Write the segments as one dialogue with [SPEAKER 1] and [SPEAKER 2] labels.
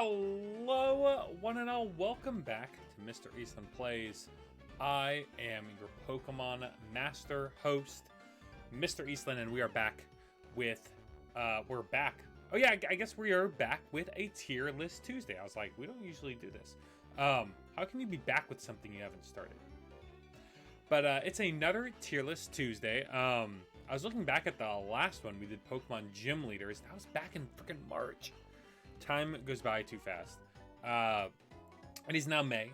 [SPEAKER 1] Hello, one and all. Welcome back to Mr. Eastland Plays. I am your Pokemon Master host, Mr. Eastland, and we are back with, we're back. Oh yeah, I guess we are back with a tier list Tuesday. I was like, we don't usually do this. How can you be back with something you haven't started? But it's another tier list Tuesday. I was looking back at the last one we did, Pokemon Gym Leaders. That was back in freaking March. Time goes by too fast. It is now May,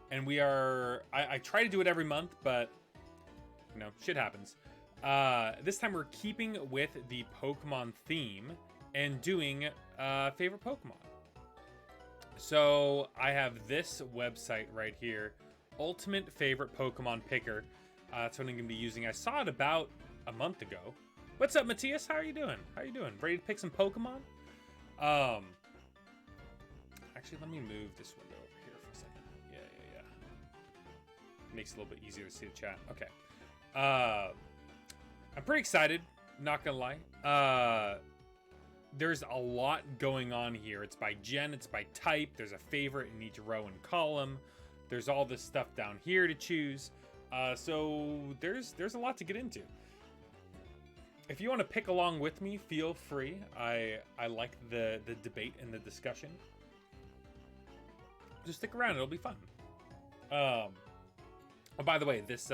[SPEAKER 1] and we are. I try to do it every month, but you know, shit happens. This time we're keeping with the Pokemon theme and doing favorite Pokemon. So I have this website right here, Ultimate Favorite Pokemon Picker. That's what I'm gonna be using. I saw it about a month ago. What's up, Matthias? How are you doing? How are you doing? Ready to pick some Pokemon? Actually, let me move this window over here for a second. Yeah. Makes it a little bit easier to see the chat. Okay. I'm pretty excited, not gonna lie. There's a lot going on here. It's by gen, it's by type. There's a favorite in each row and column. There's all this stuff down here to choose. So there's a lot to get into. If you want to pick along with me, feel free. I like the debate and the discussion. Just stick around, it'll be fun. Oh, by the way, this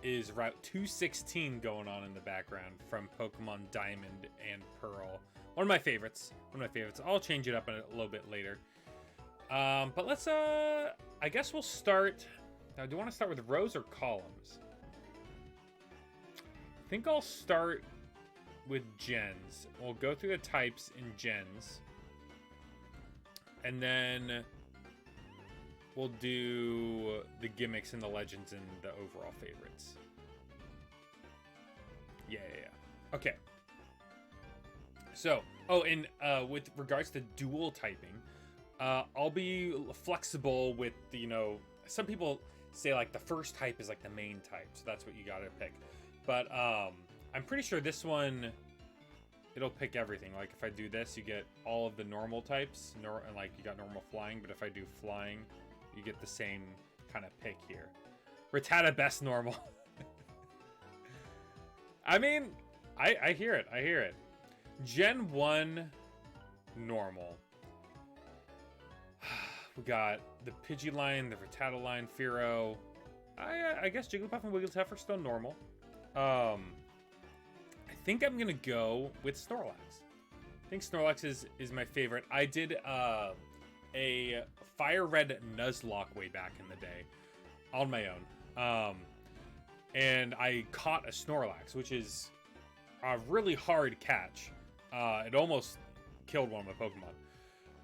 [SPEAKER 1] is Route 216 going on in the background from Pokemon Diamond and Pearl. One of my favorites. I'll change it up a little bit later. But let's, I guess we'll start. Now, do you want to start with rows or columns? I think I'll start with gens. We'll go through the types in gens. And then we'll do the gimmicks and the legends and the overall favorites. Yeah. Okay. So, and with regards to dual typing, I'll be flexible with, you know, some people say like the first type is like the main type, so that's what you gotta pick. But I'm pretty sure this one, it'll pick everything. Like if I do this, you get all of the normal types, and like you got normal flying, but if I do flying, you get the same kind of pick here. Rattata best normal. I mean, I hear it. Gen 1 normal. We got the Pidgeline, the Rattata line, Fearow. I guess Jigglypuff and Wigglytuff are still normal. I think I'm gonna go with Snorlax. I think Snorlax is my favorite. I did a Fire Red Nuzlocke way back in the day on my own. And I caught a Snorlax, which is a really hard catch. It almost killed one of my Pokemon.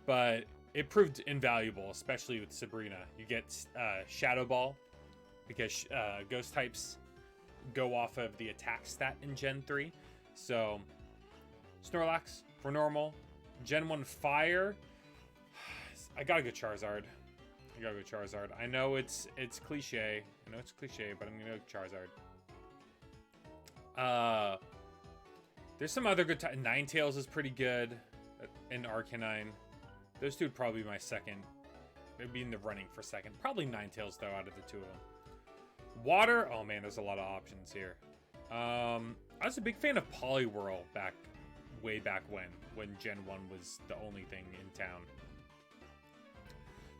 [SPEAKER 1] But it proved invaluable, especially with Sabrina. You get Shadow Ball, because Ghost types go off of the attack stat in Gen 3. So, Snorlax for normal. Gen 1 Fire. I gotta go Charizard. I know it's cliche. But I'm gonna go Charizard. There's some other good types. Ninetales is pretty good. And Arcanine. Those two would probably be my second. They'd be in the running for second. Probably Ninetales, though, out of the two of them. Water. Oh, man, there's a lot of options here. I was a big fan of Poliwhirl way back when Gen 1 was the only thing in town.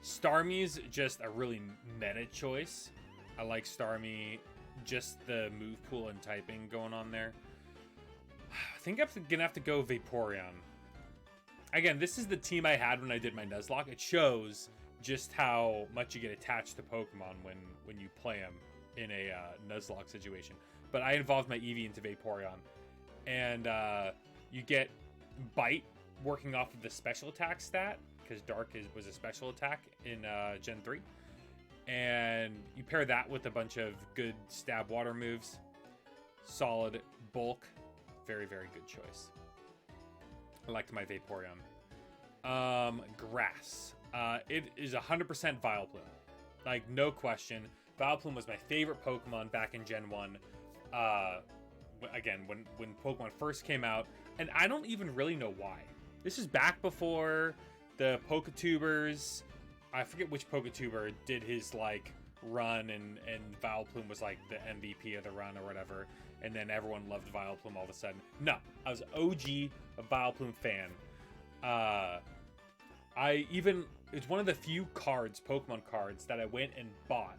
[SPEAKER 1] Starmie's just a really meta choice. I like Starmie, just the move pool and typing going on there. I think I'm gonna have to go Vaporeon. Again, this is the team I had when I did my Nuzlocke. It shows just how much you get attached to Pokemon when you play them in a Nuzlocke situation. But I involved my Eevee into Vaporeon. And you get Bite working off of the special attack stat, because Dark was a special attack in Gen 3. And you pair that with a bunch of good stab water moves. Solid bulk. Very, very good choice. I liked my Vaporeon. Grass. It is 100% Vileplume. Like, no question. Vileplume was my favorite Pokemon back in Gen 1. Again, when Pokemon first came out. And I don't even really know why. This is back before the Poketubers, I forget which Poketuber did his like run, and Vileplume was like the MVP of the run or whatever, and then everyone loved Vileplume all of a sudden. No, I was OG a Vileplume fan. It's one of the few Pokemon cards that I went and bought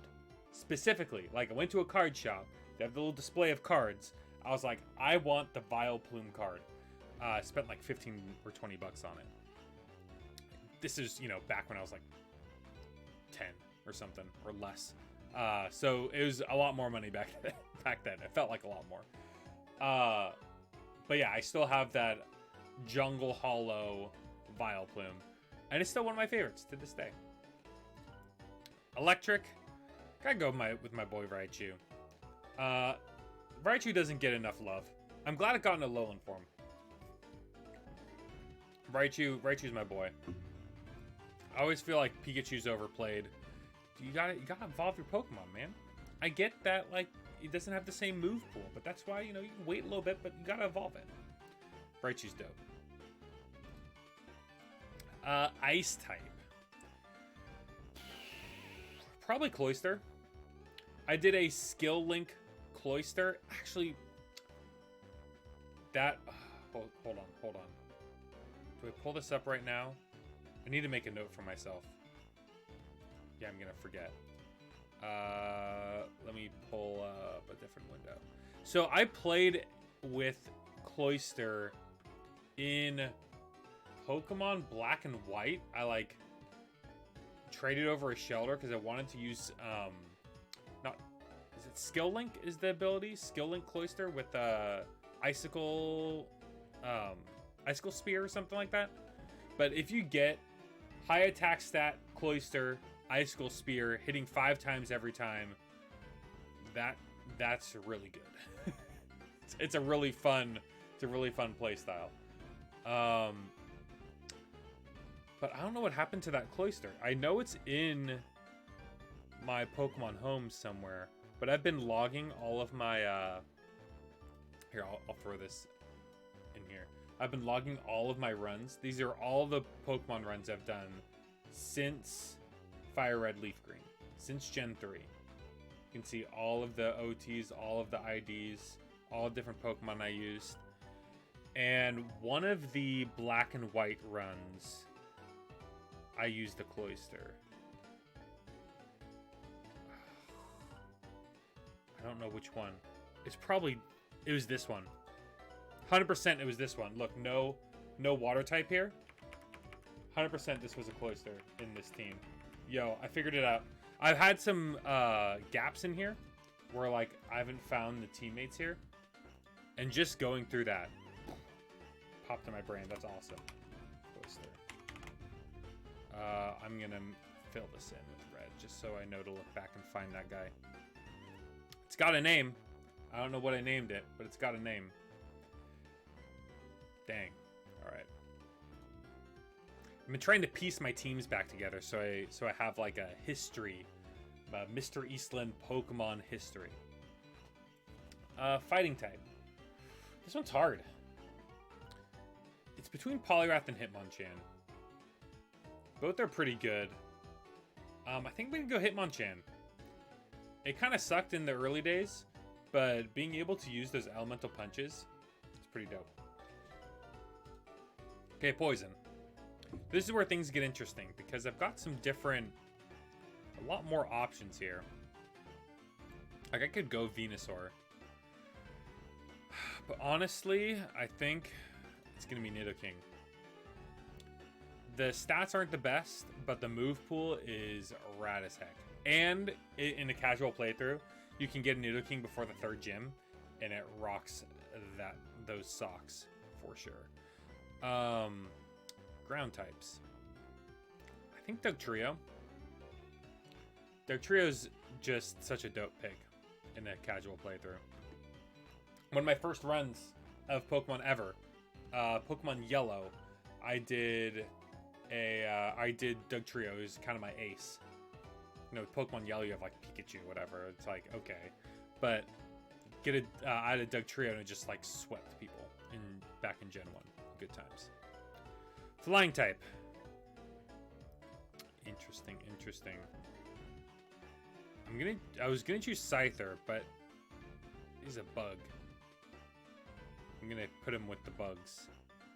[SPEAKER 1] specifically. Like, I went to a card shop, they have the little display of cards. I was like, I want the Vileplume card. I spent like 15 or 20 bucks on it. This is, back when I was like 10 or something or less. So it was a lot more money back then. It felt like a lot more. But yeah, I still have that Jungle Hollow Vileplume, and it's still one of my favorites to this day. Electric, gotta go with my boy Raichu. Raichu doesn't get enough love. I'm glad it got in a Alolan form. Raichu's my boy. I always feel like Pikachu's overplayed. You gotta evolve your Pokemon, man. I get that, like, it doesn't have the same move pool, but that's why, you can wait a little bit, but you gotta evolve it. Raichu's dope. Ice type. Probably Cloyster. I did a skill link Cloyster. Actually, that... hold on. Do I pull this up right now? I need to make a note for myself. Yeah, I'm gonna forget. Let me pull up a different window. So I played with Cloyster in Pokemon Black and White. I traded over a Shelter because I wanted to use is it Skill Link is the ability? Skill Link Cloyster with Icicle Spear or something like that. But if you get high attack stat Cloyster, Icicle Spear, hitting 5 times every time, that's really good. it's a really fun play style. But I don't know what happened to that Cloyster. I know it's in my Pokemon home somewhere, but I've been logging all of my here, I'll throw this in here. I've been logging all of my runs. These are all the Pokemon runs I've done since Fire Red Leaf Green, since Gen 3. You can see all of the OTs, all of the IDs, all different Pokemon I used. And one of the Black and White runs, I used the Cloyster. I don't know which one. It was this one. 100% it was this one. Look, no water type here. 100% this was a Cloyster in this team. Yo, I figured it out. I've had some gaps in here where I haven't found the teammates here, and just going through that popped in my brain. That's awesome. Cloyster. I'm gonna fill this in with red just so I know to look back and find that guy. It's got a name. I don't know what I named it, but it's got a name. Dang. All right. I've been trying to piece my teams back together so I have like a history, Mr. Eastland Pokemon history. Fighting type. This one's hard. It's between Poliwrath and Hitmonchan. Both are pretty good. I think we can go Hitmonchan. It kind of sucked in the early days, but being able to use those elemental punches is pretty dope. Okay, Poison. This is where things get interesting because I've got some a lot more options here. Like, I could go Venusaur. But honestly, I think it's going to be Nidoking. The stats aren't the best, but the move pool is rad as heck. And in a casual playthrough, you can get Nidoking before the 3rd gym, and it rocks those socks for sure. Ground types. I think Dugtrio. Dugtrio's just such a dope pick in a casual playthrough. One of my first runs of Pokemon ever, Pokemon Yellow, I did Dugtrio. It was kind of my ace. With Pokemon Yellow, you have like Pikachu, whatever. It's like, okay, but I had a Dugtrio and it just like swept people back in Gen 1. Good times. Flying type. Interesting, interesting. I was gonna choose Scyther, but he's a bug. I'm gonna put him with the bugs.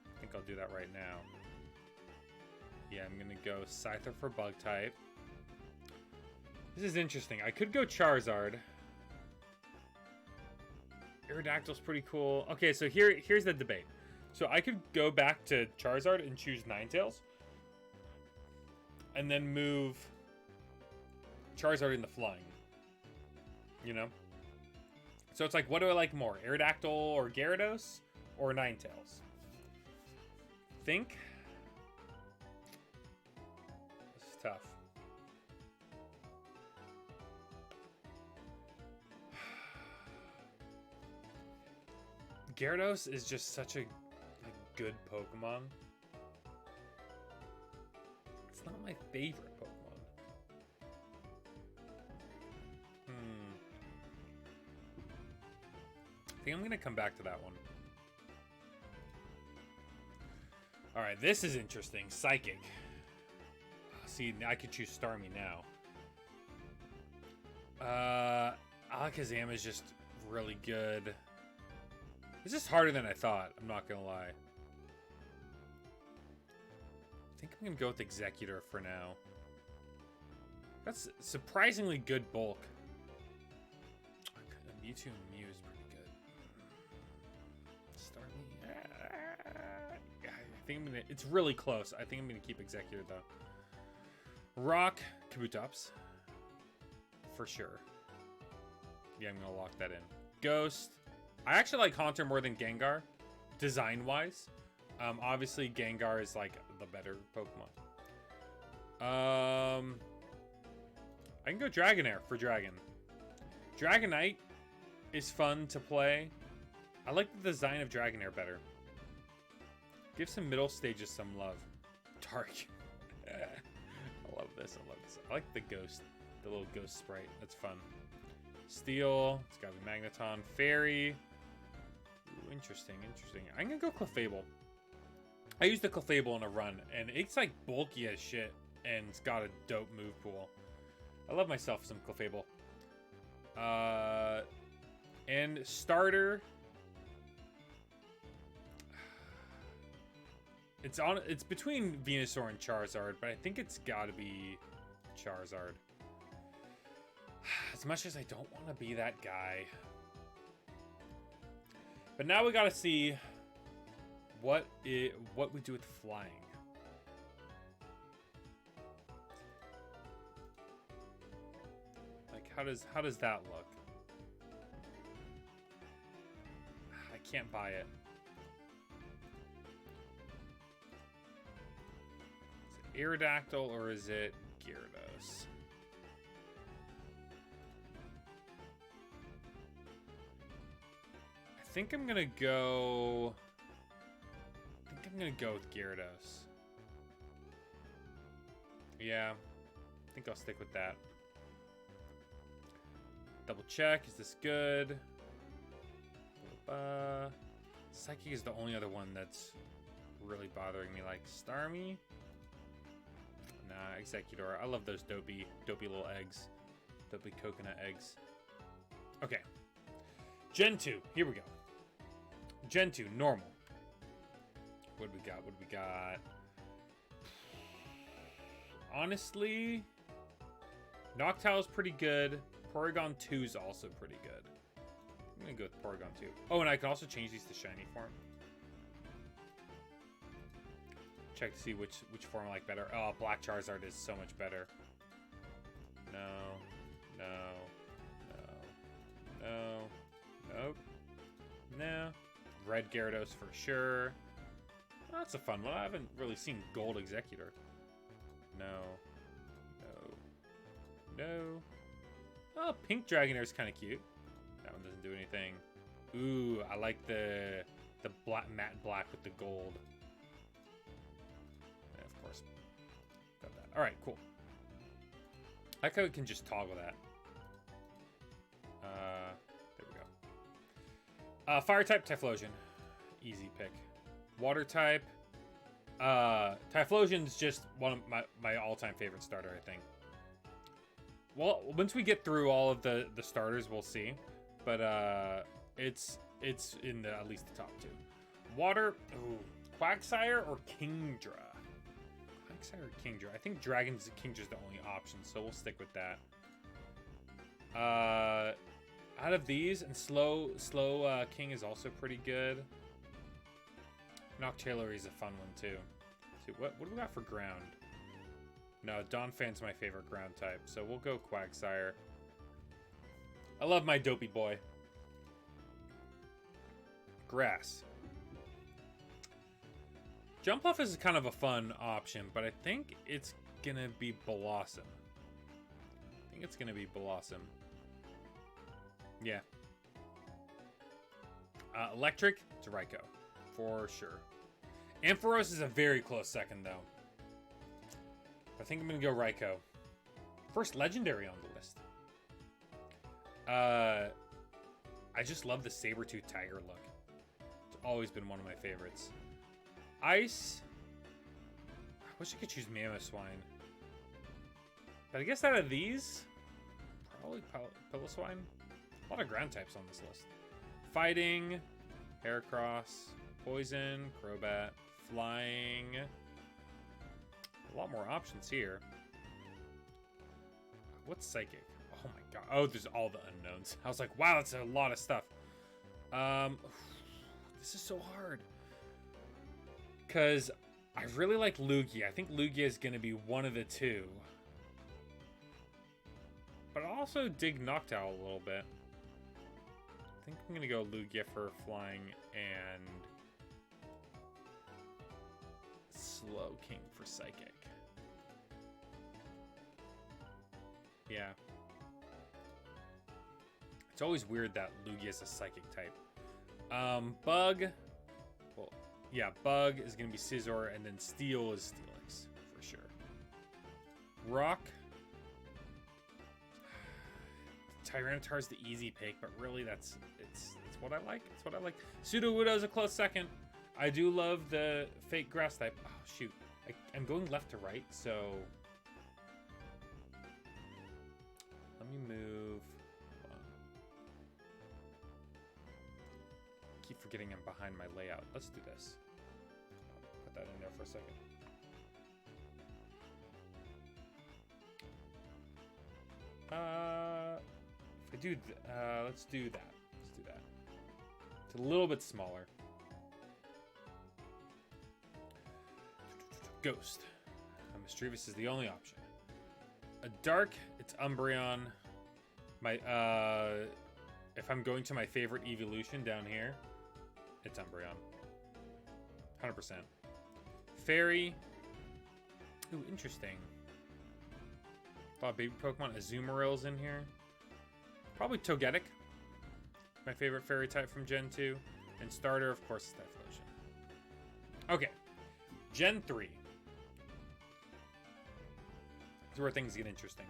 [SPEAKER 1] I think I'll do that right now. Yeah, I'm gonna go Scyther for bug type. This is interesting. I could go Charizard. Aerodactyl's pretty cool. Okay, so here's the debate. So I could go back to Charizard and choose Ninetales. And then move Charizard into flying. You know? So it's like, what do I like more? Aerodactyl or Gyarados? Or Ninetales? Think? This is tough. Gyarados is just such a good Pokemon. It's not my favorite Pokemon. I think I'm gonna come back to that one. Alright, this is interesting. Psychic. See, I could choose Starmie now. Alakazam is just really good. It's just harder than I thought, I'm not gonna lie. I think I'm gonna go with Executor for now. That's surprisingly good bulk. Mewtwo and Mew is pretty good. Starmie. I think I'm gonna. It's really close. I think I'm gonna keep Executor though. Rock, Kabutops. For sure. Yeah, I'm gonna lock that in. Ghost. I actually like Haunter more than Gengar, design-wise. Obviously, Gengar is like the better Pokemon. I can go Dragonair for Dragon. Dragonite is fun to play. I like the design of Dragonair better. Give some middle stages some love. Dark. I love this. I love this. I like the ghost, the little ghost sprite. That's fun. Steel. It's gotta be Magneton. Fairy. Ooh, interesting, interesting. I'm gonna go Clefable. I used the Clefable in a run, and it's like bulky as shit, and it's got a dope move pool. I love myself some Clefable. And starter. It's between Venusaur and Charizard, but I think it's gotta be Charizard. As much as I don't want to be that guy. But now we gotta see what we do with flying. Like how does that look? I can't buy it. Is it Aerodactyl or is it Gyarados? I think I'm gonna go with Gyarados. Yeah, I think I'll stick with that. Double check, is this good? Psychic is the only other one that's really bothering me. Like Starmie? Nah, Executor. I love those dopey little eggs. Dopey coconut eggs. Okay. Gen 2, here we go. Gen 2, normal. What do we got? What do we got? Honestly, Noctowl's pretty good. Porygon 2 is also pretty good. I'm gonna go with Porygon 2. Oh, and I can also change these to shiny form. Check to see which form I like better. Oh, Black Charizard is so much better. No. Nope. No. Red Gyarados for sure. Well, that's a fun one. I haven't really seen Gold Executor. No. Oh, Pink Dragonair is kind of cute. That one doesn't do anything. Ooh, I like the matte black with the gold. And of course, got that. All right, cool. I like how we can just toggle that. There we go. Fire type, Typhlosion. Easy pick. Water type. Typhlosion's just one of my all-time favorite starter, I think. Well, once we get through all of the starters, we'll see. But it's in the at least the top 2. Water, ooh, Quagsire or Kingdra? Quagsire or Kingdra? I think Kingdra's the only option, so we'll stick with that. Out of these, and slow King is also pretty good. Noctillery is a fun one too. See, what do we got for ground? No, Donphan's my favorite ground type, so we'll go Quagsire. I love my dopey boy. Grass. Jumpluff is kind of a fun option, but I think it's gonna be Blossom. I think it's gonna be Blossom. Yeah. Electric, it's Raikou. For sure. Ampharos is a very close second, though. I think I'm going to go Raikou. First legendary on the list. I just love the saber-tooth tiger look. It's always been one of my favorites. Ice. I wish I could choose Mamoswine. But I guess out of these, probably Piloswine. A lot of ground types on this list. Fighting, Heracross, Poison, Crobat, Flying. A lot more options here. What's Psychic? Oh my god. Oh, there's all the unknowns. I was like, wow, that's a lot of stuff. This is so hard. Because I really like Lugia. I think Lugia is going to be one of the two. But I'll also dig Noctowl a little bit. I think I'm going to go Lugia for Flying and Slow King for Psychic. Yeah. It's always weird that Lugia is a Psychic type. Bug. Well, yeah, Bug is going to be Scizor, and then Steel is Steelix, for sure. Rock. Tyranitar's the easy pick, but really it's what I like. It's what I like. Sudowoodo is a close second. I do love the fake grass type. Oh, shoot. I'm going left to right, so... Let me move... Hold on. Keep forgetting I'm behind my layout. Let's do this. I'll put that in there for a second. If I do... let's do that. Let's do that. It's a little bit smaller. Ghost. Mischievous is the only option. A dark, it's Umbreon. My if I'm going to my favorite evolution down here, it's Umbreon. 100%. Fairy. Ooh, interesting. Thought baby Pokemon Azumaril's in here. Probably Togetic. My favorite fairy type from Gen 2. And starter, of course, is Typhlosion. Okay. Gen 3. This is where things get interesting.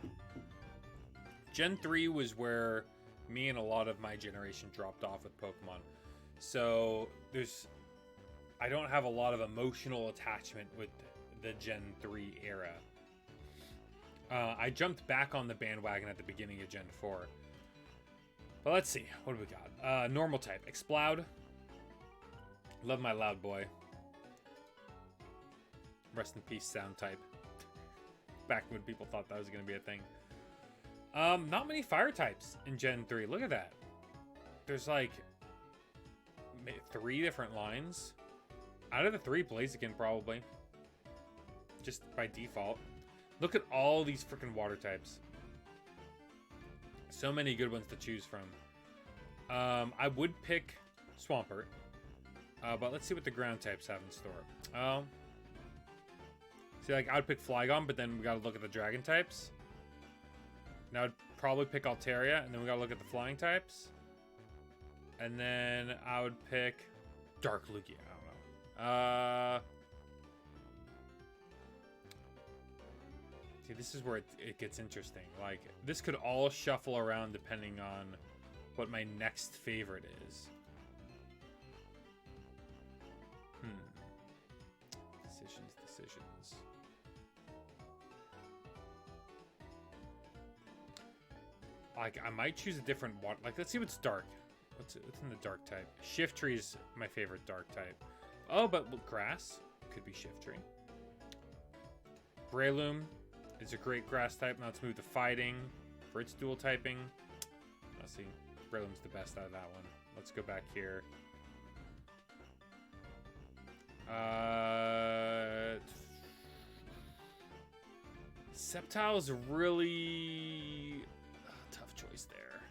[SPEAKER 1] Gen 3 was where me and a lot of my generation dropped off with Pokemon. So I don't have a lot of emotional attachment with the Gen 3 era. I jumped back on the bandwagon at the beginning of Gen 4. But let's see. What do we got? Normal type. Exploud. Love my loud boy. Rest in peace, sound type. Back when people thought that was going to be a thing. Not many fire types in Gen 3. Look at that. There's like 3 different lines. Out of the 3, Blaziken probably. Just by default. Look at all these freaking water types. So many good ones to choose from. I would pick Swampert. But let's see what the ground types have in store. See, like, I would pick Flygon, but then we gotta look at the dragon types. Now I'd probably pick Altaria, and then we gotta look at the flying types. And then I would pick Dark Lugia. I don't know. See, this is where it gets interesting. Like, this could all shuffle around depending on what my next favorite is. Decisions. Like, I might choose a different water. Like, let's see what's dark. What's in the dark type? Shiftry is my favorite dark type. Oh, but look, grass could be Shiftry. Breloom is a great grass type. Now let's move to fighting for its dual typing. Let's see. Breloom's the best out of that one. Let's go back here. Sceptile is a really tough choice there.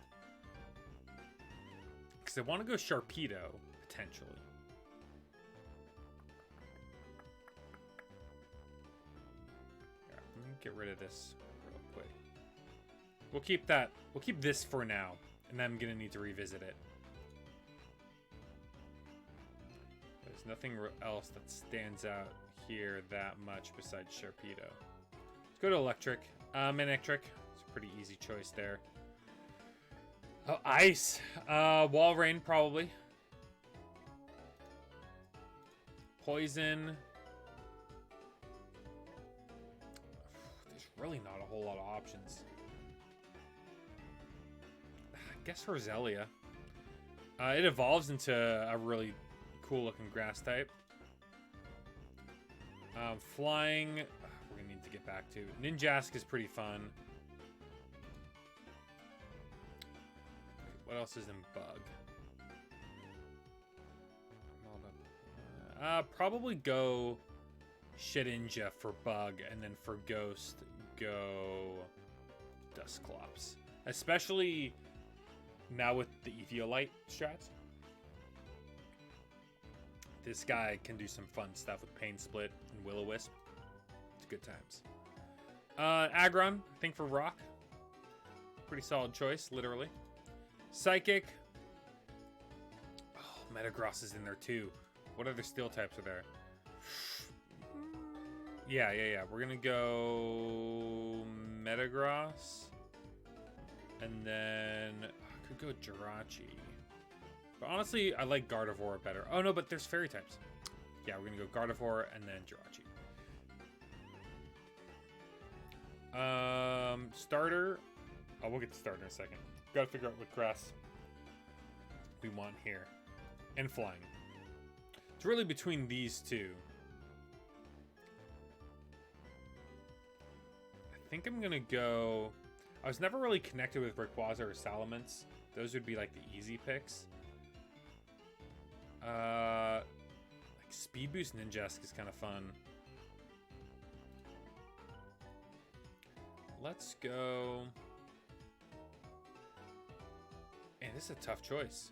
[SPEAKER 1] Because I want to go Sharpedo, potentially. Let me get rid of this real quick. We'll keep that. We'll keep this for now. And then I'm going to need to revisit it. There's nothing else that stands out here that much besides Sharpedo. Let's go to Electric. Manectric. It's a pretty easy choice there. Oh, Ice. Walrein, probably. Poison. There's really not a whole lot of options. I guess Roselia. It evolves into a really cool looking grass type. Flying, we're gonna need to get back to. Ninjask is pretty fun. What else is in Bug? Probably go Shedinja for Bug, and then for Ghost, go Dusclops. Especially now with the Ethiolite strats. This guy can do some fun stuff with Pain Split and Will-O-Wisp. It's good times. Aggron, I think for Rock. Pretty solid choice, literally. Psychic. Oh, Metagross is in there too. What other steel types are there? Yeah. We're going to go Metagross. And then I could go Jirachi. But honestly, I like Gardevoir better. Oh, no, but there's fairy types. Yeah, we're going to go Gardevoir and then Jirachi. Starter. Oh, we'll get to starter in a second. Got to figure out what grass we want here. And flying. It's really between these two. I think I'm going to go... I was never really connected with Rayquaza or Salamence. Those would be like the easy picks. Like Speed Boost Ninjask is kind of fun. Let's go. Man, this is a tough choice.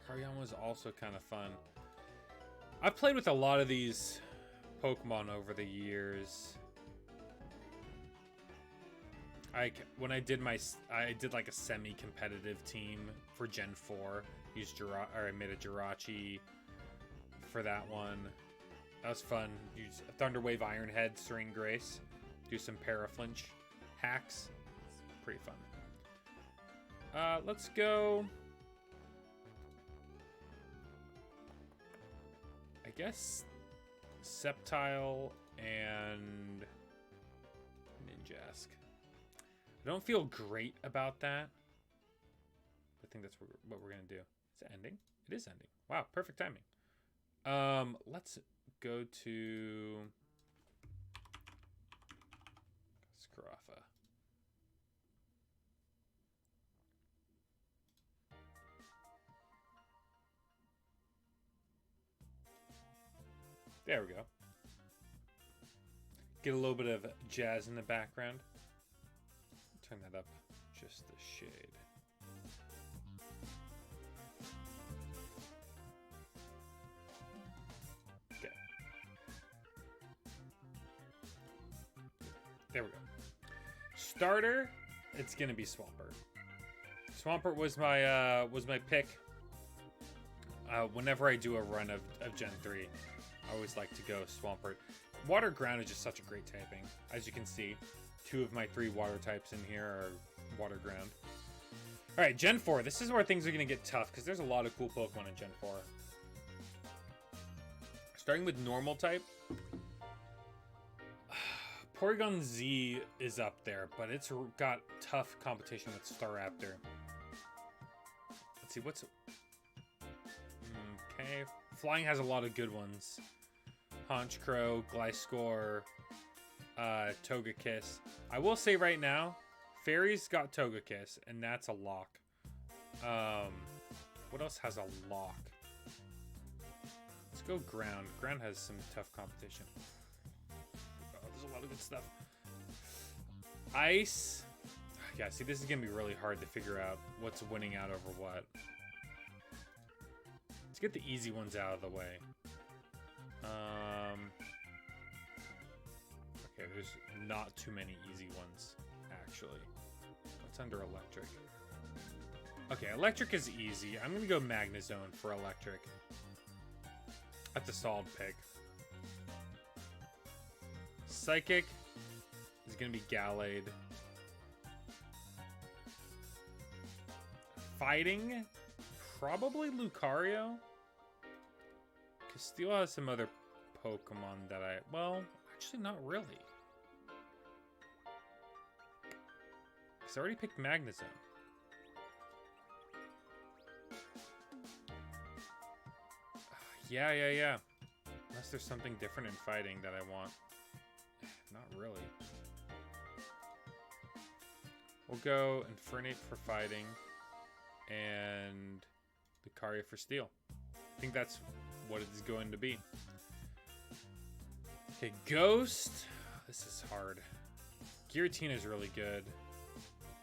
[SPEAKER 1] Hariyama was also kind of fun. I've played with a lot of these Pokemon over the years. When I did like a semi-competitive team for Gen 4. I made a Jirachi for that one. That was fun. Use Thunder Wave, Iron Head, Serene Grace. Do some Paraflinch hacks. It's pretty fun. Let's go. I guess Sceptile and Ninjask. I don't feel great about that. I think that's what we're going to do. Is it ending? It is ending. Wow, perfect timing. Let's go to Scarafa. There we go. Get a little bit of jazz in the background. Turn that up just a shade. Okay. There we go. Starter, it's gonna be Swampert. Swampert was my pick. Whenever I do a run of Gen 3, I always like to go Swampert. Water Ground is just such a great typing. As you can see, 2 of my 3 water types in here are Water Ground. Alright, Gen 4. This is where things are going to get tough, because there's a lot of cool Pokemon in Gen 4. Starting with Normal type. Porygon Z is up there, but it's got tough competition with Staraptor. Let's see, what's... Okay, Flying has a lot of good ones. Honchkrow, Gliscor, Togekiss. I will say right now, Fairy's got Togekiss, and that's a lock. What else has a lock? Let's go Ground. Ground has some tough competition. Oh, there's a lot of good stuff. Ice. Yeah, see, this is going to be really hard to figure out what's winning out over what. Let's get the easy ones out of the way. Okay, there's not too many easy ones, actually. What's under Electric? Okay, Electric is easy. I'm going to go Magnezone for Electric. That's a solid pick. Psychic is going to be Gallade. Fighting, probably Lucario. Castile has some other Pokemon that well, actually not really. Because I already picked Magnezone. Yeah. Unless there's something different in fighting that I want. Not really. We'll go Infernape for fighting. And Lucario for steel. I think that's what it's going to be. Okay, Ghost. This is hard. Giratina is really good.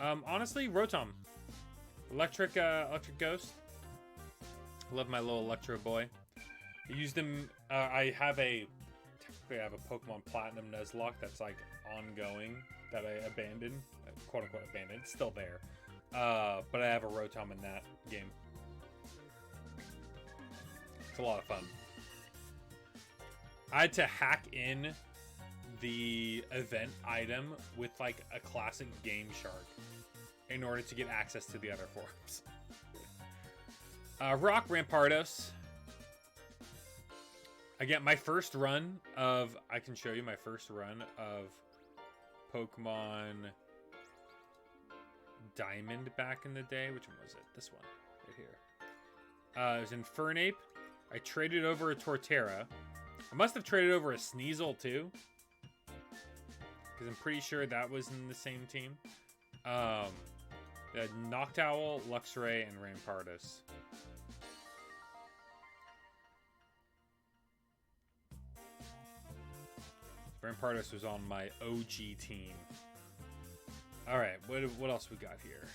[SPEAKER 1] Honestly, Rotom. Electric Ghost. Love my little Electro boy. I used him. Technically I have a Pokemon Platinum Nuzlocke that's like ongoing that I abandoned, quote unquote abandoned. It's still there. But I have a Rotom in that game. It's a lot of fun. I had to hack in the event item with like a classic Game Shark in order to get access to the other forms. Rock Rampardos. Again, my first run of... I can show you my first run of Pokemon Diamond back in the day. Which one was it? This one. Right here. It was Infernape. I traded over a Torterra. I must have traded over a Sneasel too. Because I'm pretty sure that was in the same team. They had Noctowl, Luxray, and Rampardos. Rampardos was on my OG team. Alright, what else we got here?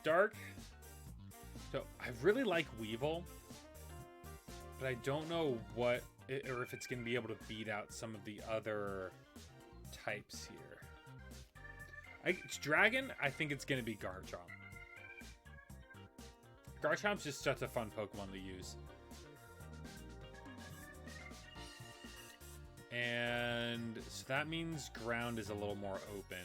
[SPEAKER 1] Dark. So, I really like Weevil. But I don't know what... or if it's going to be able to beat out some of the other types here. Dragon, I think it's going to be Garchomp. Garchomp's just such a fun Pokemon to use. And so that means ground is a little more open.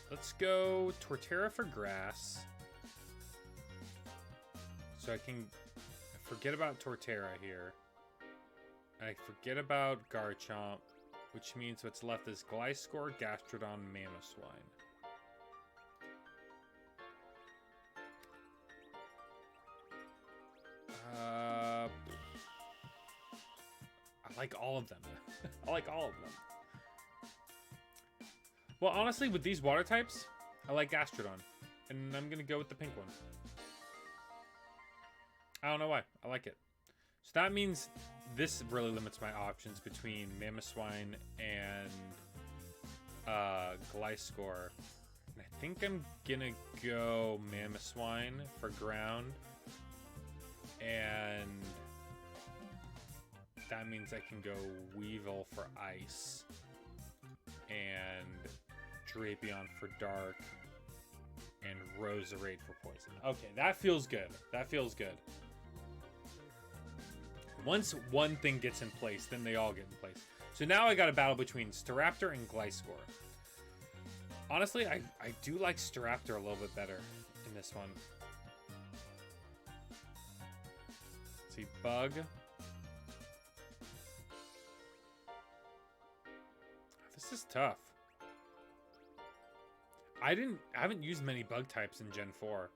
[SPEAKER 1] Let's go Torterra for grass. So I can forget about Torterra here. I forget about Garchomp, which means what's left is Gliscor, Gastrodon, Mamoswine. I like all of them. I like all of them. Well, honestly, with these water types, I like Gastrodon. And I'm going to go with the pink one. I don't know why. I like it. So that means this really limits my options between Mamoswine and Gliscor. And I think I'm going to go Mamoswine for ground. And that means I can go Weevil for ice. And Drapion for dark. And Roserade for poison. Okay, that feels good. That feels good. Once one thing gets in place, then they all get in place. So now I got a battle between Staraptor and Gliscor. Honestly, I do like Staraptor a little bit better in this one. Let's see, Bug. This is tough. I haven't used many bug types in Gen 4.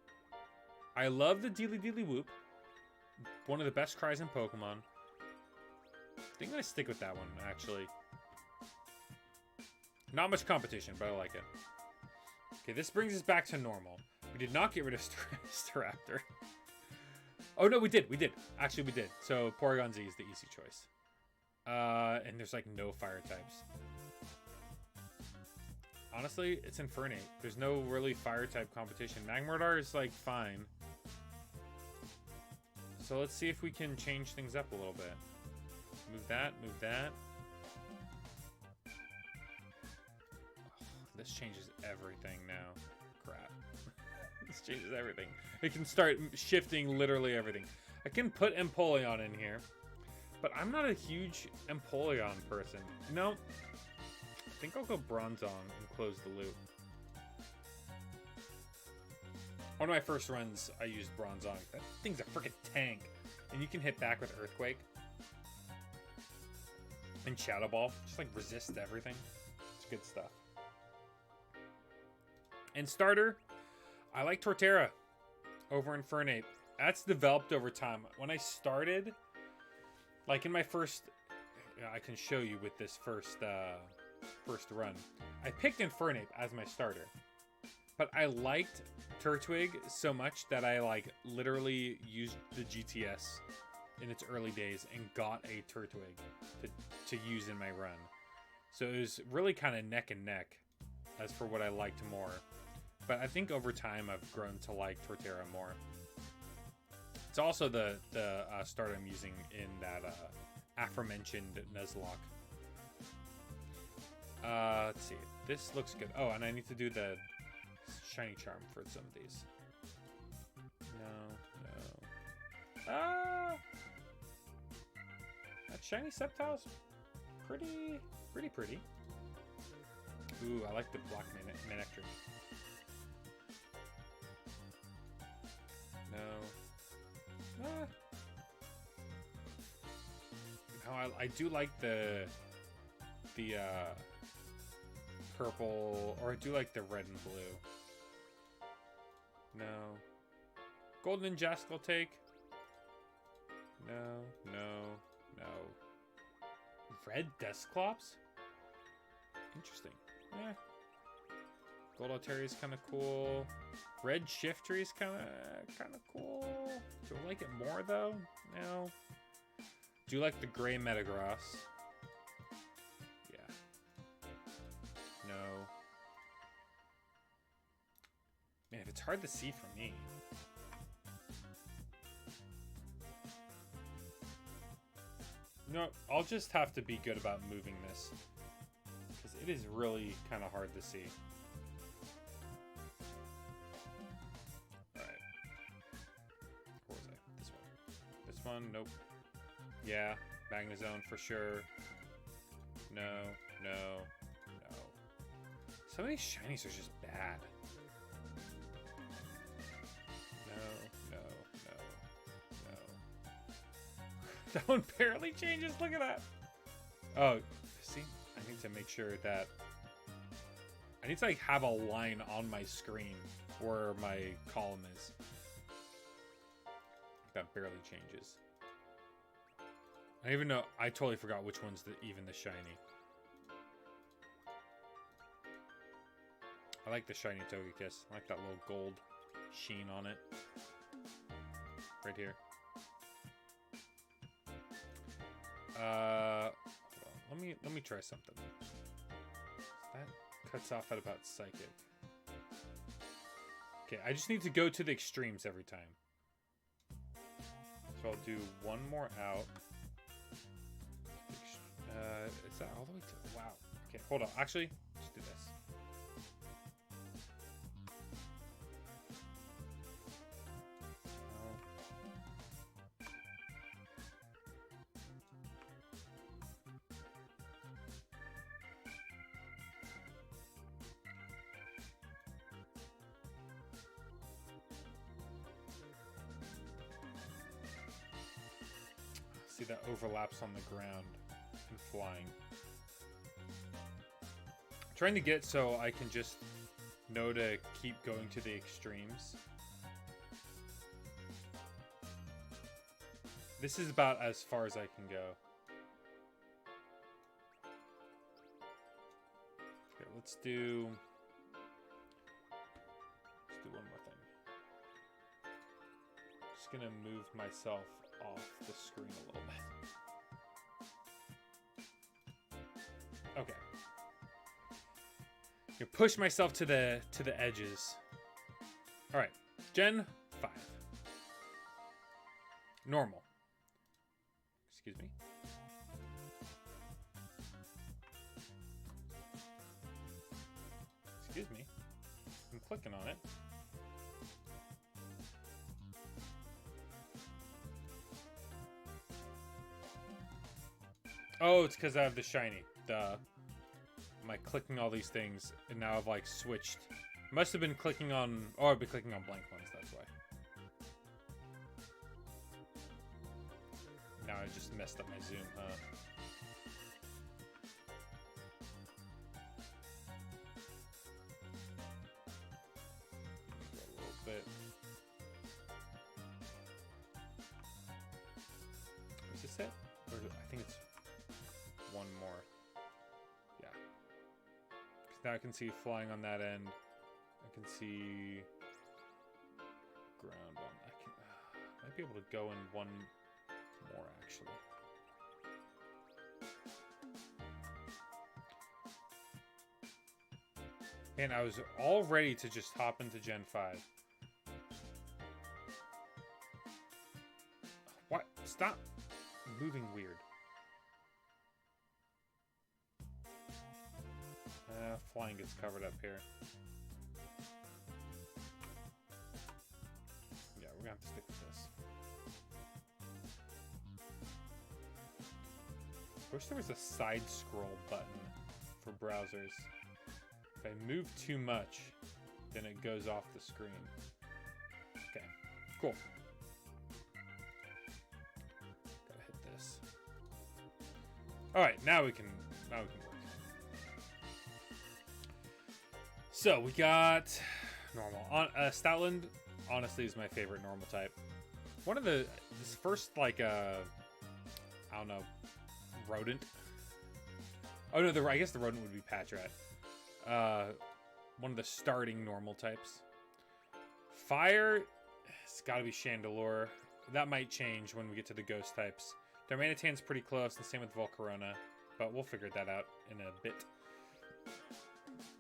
[SPEAKER 1] I love the Dealy Dealy Whoop. One of the best cries in Pokemon. I think I'm gonna stick with that one, actually. Not much competition, but I like it. Okay, this brings us back to normal. We did not get rid of Staraptor. Oh, no, we did. We did. Actually, we did. So, Porygon Z is the easy choice. And there's, like, no fire types. Honestly, it's Infernape. There's no really fire type competition. Magmortar is, like, fine. So, let's see if we can change things up a little bit. Move that, move that. This changes everything now. Crap. This changes everything. It can start shifting literally everything. I can put Empoleon in here, but I'm not a huge Empoleon person. No. I think I'll go Bronzong and close the loop. One of my first runs, I used Bronzong. That thing's a freaking tank. And you can hit back with Earthquake. And Shadow Ball. Just like resist everything. It's good stuff. And starter, I like Torterra over Infernape. That's developed over time. When I started, like in my first, I can show you with this first run, I picked Infernape as my starter. But I liked Turtwig so much that I like literally used the GTS in its early days and got a Turtwig to use in my run. So it was really kind of neck and neck as for what I liked more. But I think over time I've grown to like Torterra more. It's also the start I'm using in that aforementioned Nuzlocke. Let's see. This looks good. Oh, and I need to do the shiny charm for some of these. No. That shiny Sceptile's pretty. Ooh, I like the black Manectric. No. No, I do like the purple, or I do like the red and blue. No. Golden Jask I'll take. No. Red Dusclops? Interesting. Yeah. Gold Altaria is kind of cool. Red Shiftry is kind of cool. Do I like it more though? No. Do you like the gray Metagross? Yeah. No. Man, if it's hard to see for me. No, I'll just have to be good about moving this. Because it is really kind of hard to see. Alright. What was I? This one. This one? Nope. Yeah. Magnezone for sure. No. Some of these shinies are just bad. No. That one barely changes. Look at that. Oh, see? I need to make sure that I need to like have a line on my screen where my column is. That barely changes. I don't even know. I totally forgot which one's even the shiny. I like the shiny Togekiss. I like that little gold sheen on it. Right here. Let me try something. That cuts off at about Psychic. Okay, I just need to go to the extremes every time. So I'll do one more out. Is that all the way to... Wow. Okay, hold on. Actually, let's do this. See, that overlaps on the ground and flying. trying to get so I can just know to keep going to the extremes. This is about as far as I can go. Okay, let's do one more thing. Just gonna move myself off the screen a little bit. Okay. You push myself to the edges. All right, Gen 5. Normal. Excuse me. Excuse me. I'm clicking on it. Oh, it's because I have the shiny. Duh. I'm like clicking all these things, and now I've like switched. Must have been clicking on, I've been clicking on blank ones, that's why. Now I just messed up my zoom, huh? A little bit. Is this it? Or I think it's one more. Yeah. Because now I can see flying on that end. I can see ground on. I might be able to go in one more actually. And I was all ready to just hop into Gen 5. What? Stop moving weird. Flying gets covered up here. Yeah, we're gonna have to stick with this. I wish there was a side scroll button for browsers. If I move too much, then it goes off the screen. Okay, cool. Gotta hit this. All right, now we can work. So we got normal. Stoutland, honestly, is my favorite normal type. One of this first like I don't know, rodent. Oh no, I guess the rodent would be Patrat. One of the starting normal types. Fire, it's got to be Chandelure. That might change when we get to the ghost types. Darmanitan's pretty close, the same with Volcarona, but we'll figure that out in a bit.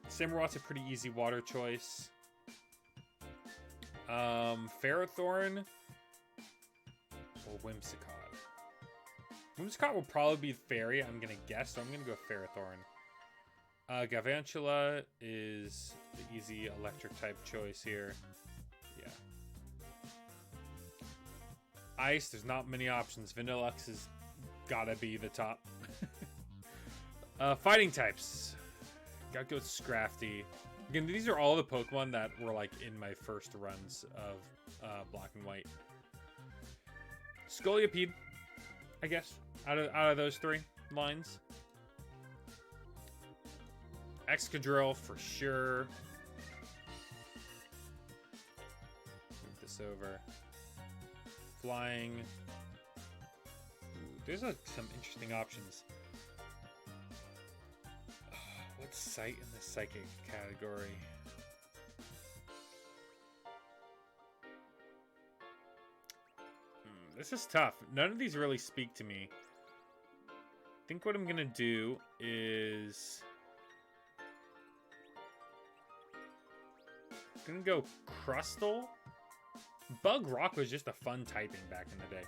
[SPEAKER 1] Samurot's a pretty easy water choice. Ferrothorn or Whimsicott. Whimsicott will probably be Fairy, I'm gonna guess, so I'm gonna go Ferrothorn. Galvantula is the easy electric type choice here. Yeah. Ice, there's not many options. Vanillux has gotta be the top. Fighting types. Gotta go with Scrafty. Again, these are all the Pokemon that were like in my first runs of Black and White. Scolipede, I guess, out of those three lines. Excadrill for sure. Move this over. Flying. Ooh, there's some interesting options. What site in the psychic category? This is tough. None of these really speak to me. I think what I'm gonna do is I'm gonna go Crustle. Bug Rock was just a fun typing back in the day.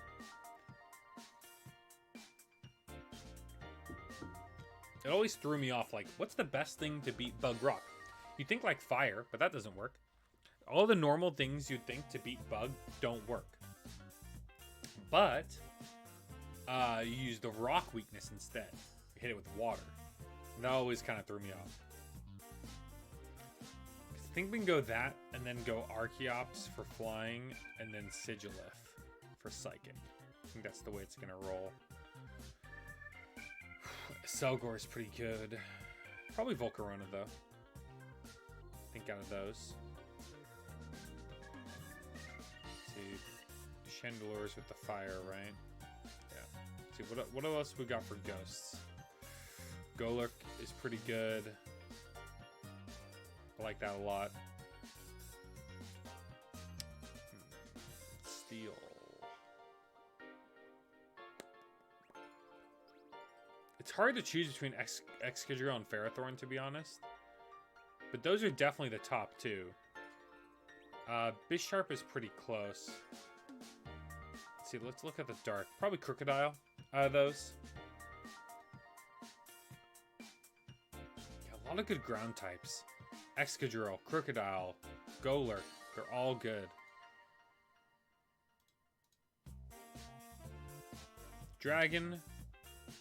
[SPEAKER 1] It always threw me off, like, what's the best thing to beat Bug Rock? You think like Fire, but that doesn't work. All the normal things you'd think to beat Bug don't work. But, you use the Rock weakness instead. You hit it with water. That always kind of threw me off. I think we can go that, and then go Archeops for flying, and then Sigilif for psychic. I think that's the way it's going to roll. Selgor is pretty good. Probably Volcarona, though. Think out of those. Let's see. Chandelures with the fire, right? Yeah. Let's see, what else we got for ghosts? Golurk is pretty good. I like that a lot. Steel. It's hard to choose between Excadrill and Ferrothorn, to be honest. But those are definitely the top two. Bisharp is pretty close. Let's see, let's look at the dark. Probably Crocodile out of those. Yeah, a lot of good ground types. Excadrill, Crocodile, Golurk, they're all good. Dragon,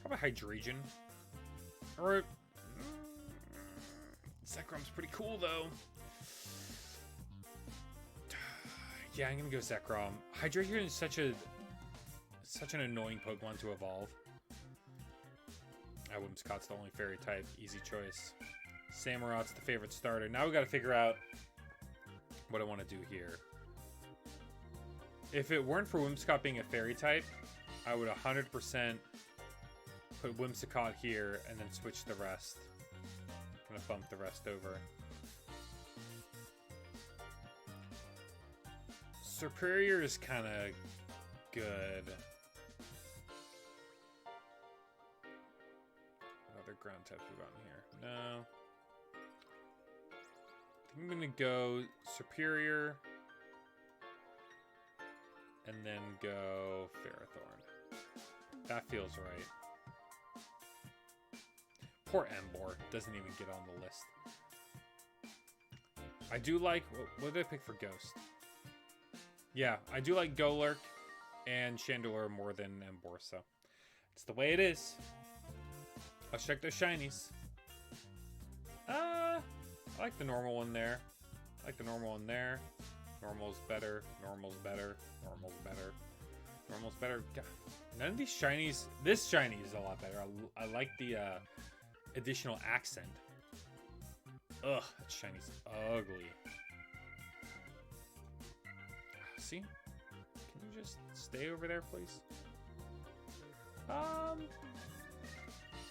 [SPEAKER 1] probably Hydreigon. Or Zekrom's pretty cool though. Yeah, I'm gonna go Zekrom. Hydreigon is such an annoying Pokemon to evolve. Whimsicott's the only fairy type, easy choice. Samurot's the favorite starter. Now we gotta figure out what I want to do here. If it weren't for Whimsicott being a fairy type, I would 100% put Whimsicott here and then switch the rest. Kind of bump the rest over. Superior is kind of good. What other ground types we got in here? No. I think I'm gonna go Superior and then go Ferrothorn. That feels right. Poor Emboar doesn't even get on the list. I do like... What did I pick for Ghost? Yeah, I do like Golurk and Chandelure more than Emboar, so it's the way it is. Let's check those shinies. I like the normal one there. I like the normal one there. Normal's better. Normal's better. Normal's better. Normal's better. God, none of these shinies... This shiny is a lot better. I like the additional accent. Ugh, that shiny's ugly. See? Can you just stay over there, please?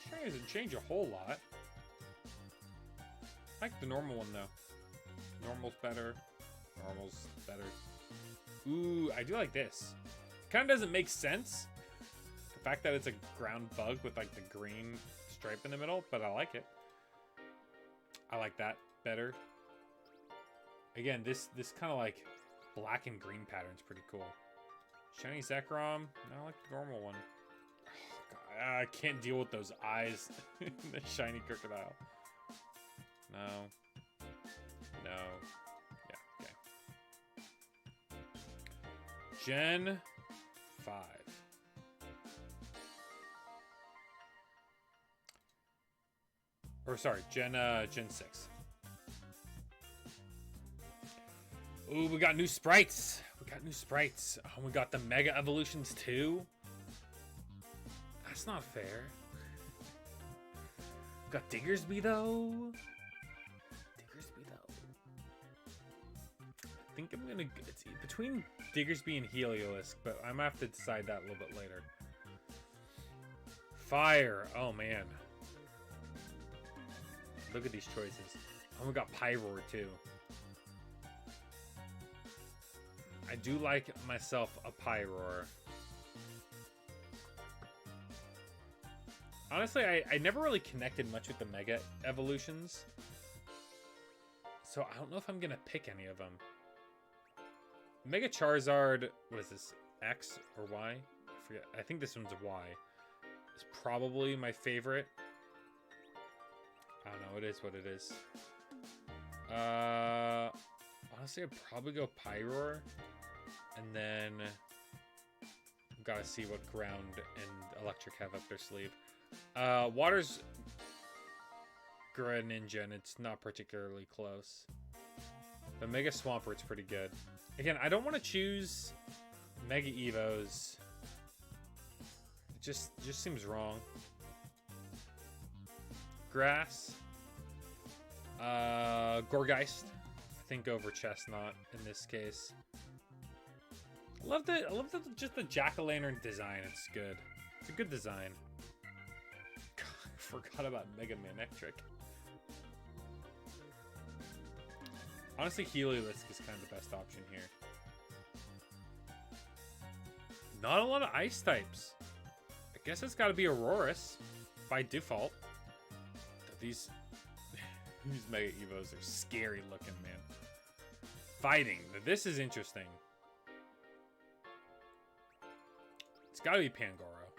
[SPEAKER 1] Shiny doesn't change a whole lot. I like the normal one, though. Normal's better. Normal's better. Ooh, I do like this. Kind of doesn't make sense. The fact that it's a ground bug with, like, the green stripe in the middle, but I like it. I like that better. Again, this kind of, like, black and green pattern's pretty cool. Shiny Zekrom. No, I like the normal one. Oh, God, I can't deal with those eyes. The shiny Crocodile. No. No. Yeah, okay. Gen 5. Or sorry, Gen 6. Ooh, we got new sprites. We got new sprites. Oh, we got the Mega Evolutions too. That's not fair. We got Diggersby though. Diggersby though. I think I'm gonna. It's between Diggersby and Heliolisk, but I might have to decide that a little bit later. Fire. Oh man. Look at these choices. Oh, we got Pyroar too. I do like myself a Pyroar. Honestly, I never really connected much with the Mega Evolutions. So I don't know if I'm going to pick any of them. Mega Charizard, what is this? X or Y? I forget. I think this one's a Y. It's probably my favorite. I don't know. It is what it is. Honestly, I'd probably go Pyroar. And then gotta see what Ground and Electric have up their sleeve. Water's Greninja, and it's not particularly close. But Mega Swampert's pretty good. Again, I don't want to choose Mega Evos. It just seems wrong. Grass. Gorgeist. I think over Chestnut in this case. I love just the jack-o'-lantern design. It's good. It's a good design. God, I forgot about Mega Manectric. Honestly, Heliolisk is kind of the best option here. Not a lot of ice types. I guess it's got to be Aurorus by default. These Mega Evos are scary looking, man. Fighting. This is interesting. It's got to be Pangoro.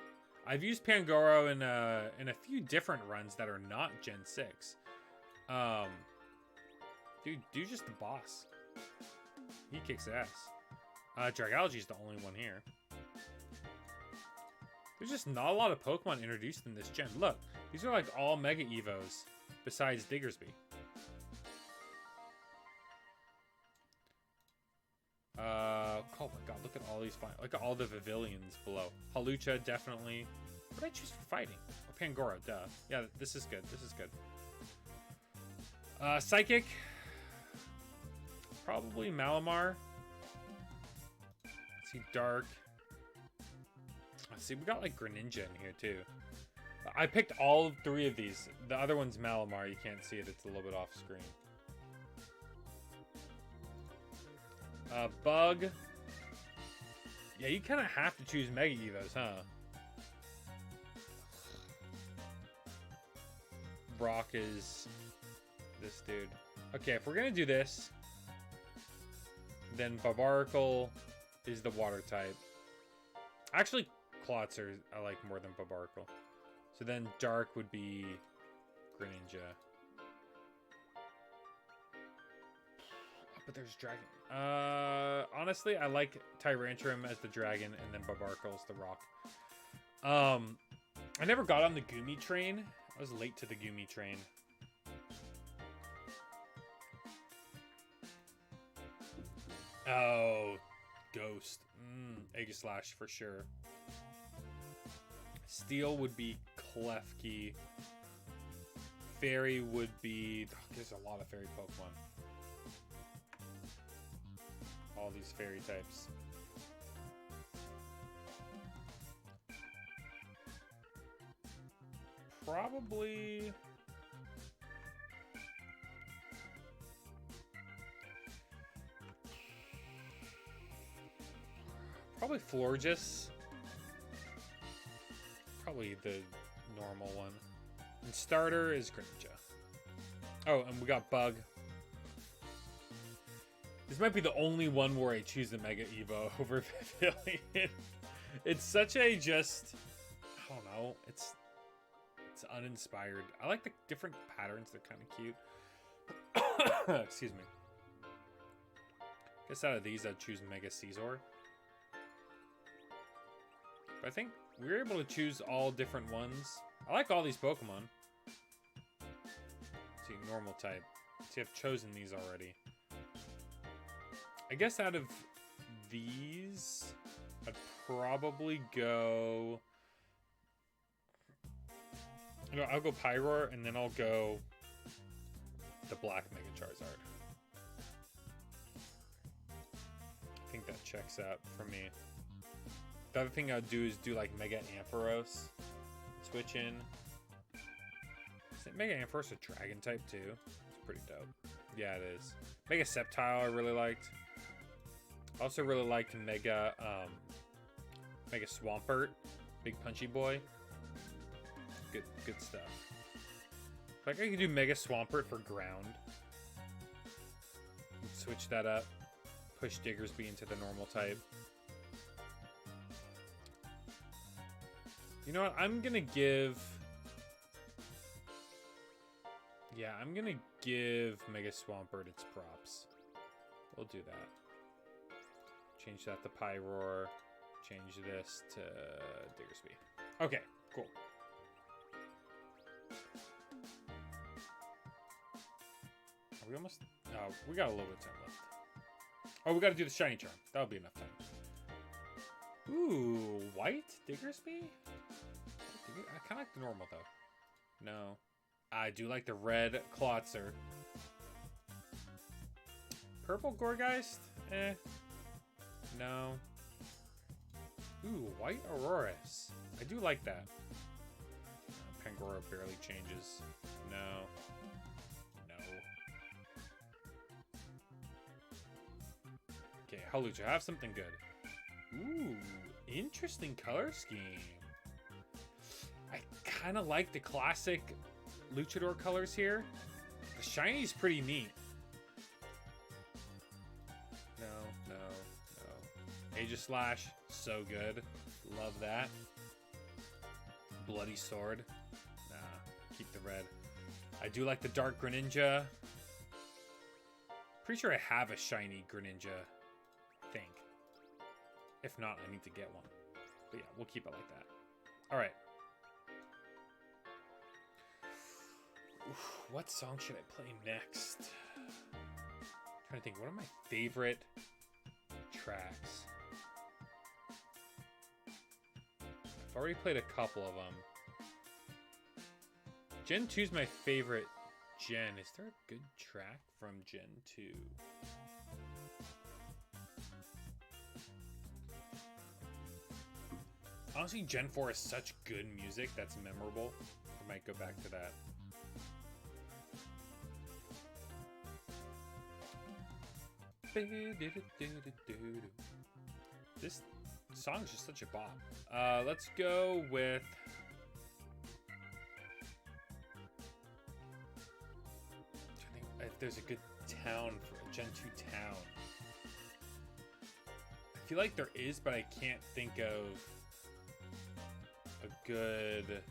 [SPEAKER 1] I've used Pangoro in a few different runs that are not Gen 6. Dude's just the boss. He kicks ass. Dragalge's the only one here. There's just not a lot of Pokemon introduced in this gen. Look, these are like all Mega Evos besides Diggersby. Oh my god, look at all these look at all the Pavilions below. Halucha, definitely. What did I choose for fighting? Or Pangoro, duh. Yeah, this is good. This is good. Psychic. Probably Malamar. Let's see, Dark. Let's see, we got like Greninja in here too. I picked all three of these. The other one's Malamar. You can't see it. It's a little bit off screen. Bug. Yeah, you kind of have to choose Mega Evos, huh? Brock is this dude. Okay, if we're gonna do this, then Barbaracle is the water type. Actually, Klotzer I like more than Barbaracle. So then Dark would be Greninja. Oh, but there's Dragon. Honestly, I like Tyrantrum as the dragon, and then Barbaracle is the rock. I never got on the Gumi train. I was late to the Gumi train. Oh, Ghost. Aegislash for sure. Steel would be Klefki. Fairy would be... Oh, there's a lot of fairy Pokemon. All these fairy types. Probably... Probably Florges. Probably the normal one. And starter is Greninja. Oh, and we got Bug. This might be the only one where I choose the Mega Evo over Pavilion. It's such a just... I don't know. It's uninspired. I like the different patterns. They're kind of cute. Excuse me. I guess out of these, I'd choose Mega Caesar. But I think we were able to choose all different ones. I like all these Pokemon. Let's see, normal type. See, I've chosen these already. I guess out of these, I'd probably go... I'll go Pyroar, and then I'll go the Black Mega Charizard. I think that checks out for me. The other thing I'd do is do like Mega Ampharos. Switch in. Is Mega Ampharos a dragon type too? It's pretty dope. Yeah, it is. Mega Sceptile I really liked. Also really liked Mega Swampert. Big punchy boy. Good stuff. Like I could do Mega Swampert for ground. Switch that up. Push Diggersby into the normal type. You know what? I'm gonna give... Yeah, I'm gonna give Mega Swampert its props. We'll do that. Change that to Pyroar. Change this to Diggersby. Okay, cool. Are we almost... Oh, we got a little bit of time left. Oh, we gotta do the Shiny Charm. That'll be enough time. Ooh, white Diggersby? I kind of like the normal, though. No. I do like the red Klotzer. Purple Gorgeist? Eh. No. Ooh, White Auroras. I do like that. Pangoro barely changes. No. No. Okay, Hawlucha, have something good. Ooh, interesting color scheme. I kind of like the classic Luchador colors here. The shiny's pretty neat. No, no, no. Aegislash, so good. Love that. Bloody Sword. Nah, keep the red. I do like the Dark Greninja. Pretty sure I have a shiny Greninja, I think. If not, I need to get one. But yeah, we'll keep it like that. Alright. What song should I play next? I'm trying to think, what are my favorite tracks? I've already played a couple of them. Gen 2 is my favorite gen. Is there a good track from Gen 2? Honestly, Gen 4 is such good music that's memorable. I might go back to that. This song's just such a bop. Let's go with... I think if there's a good town for a Gen 2 town. I feel like there is, but I can't think of a good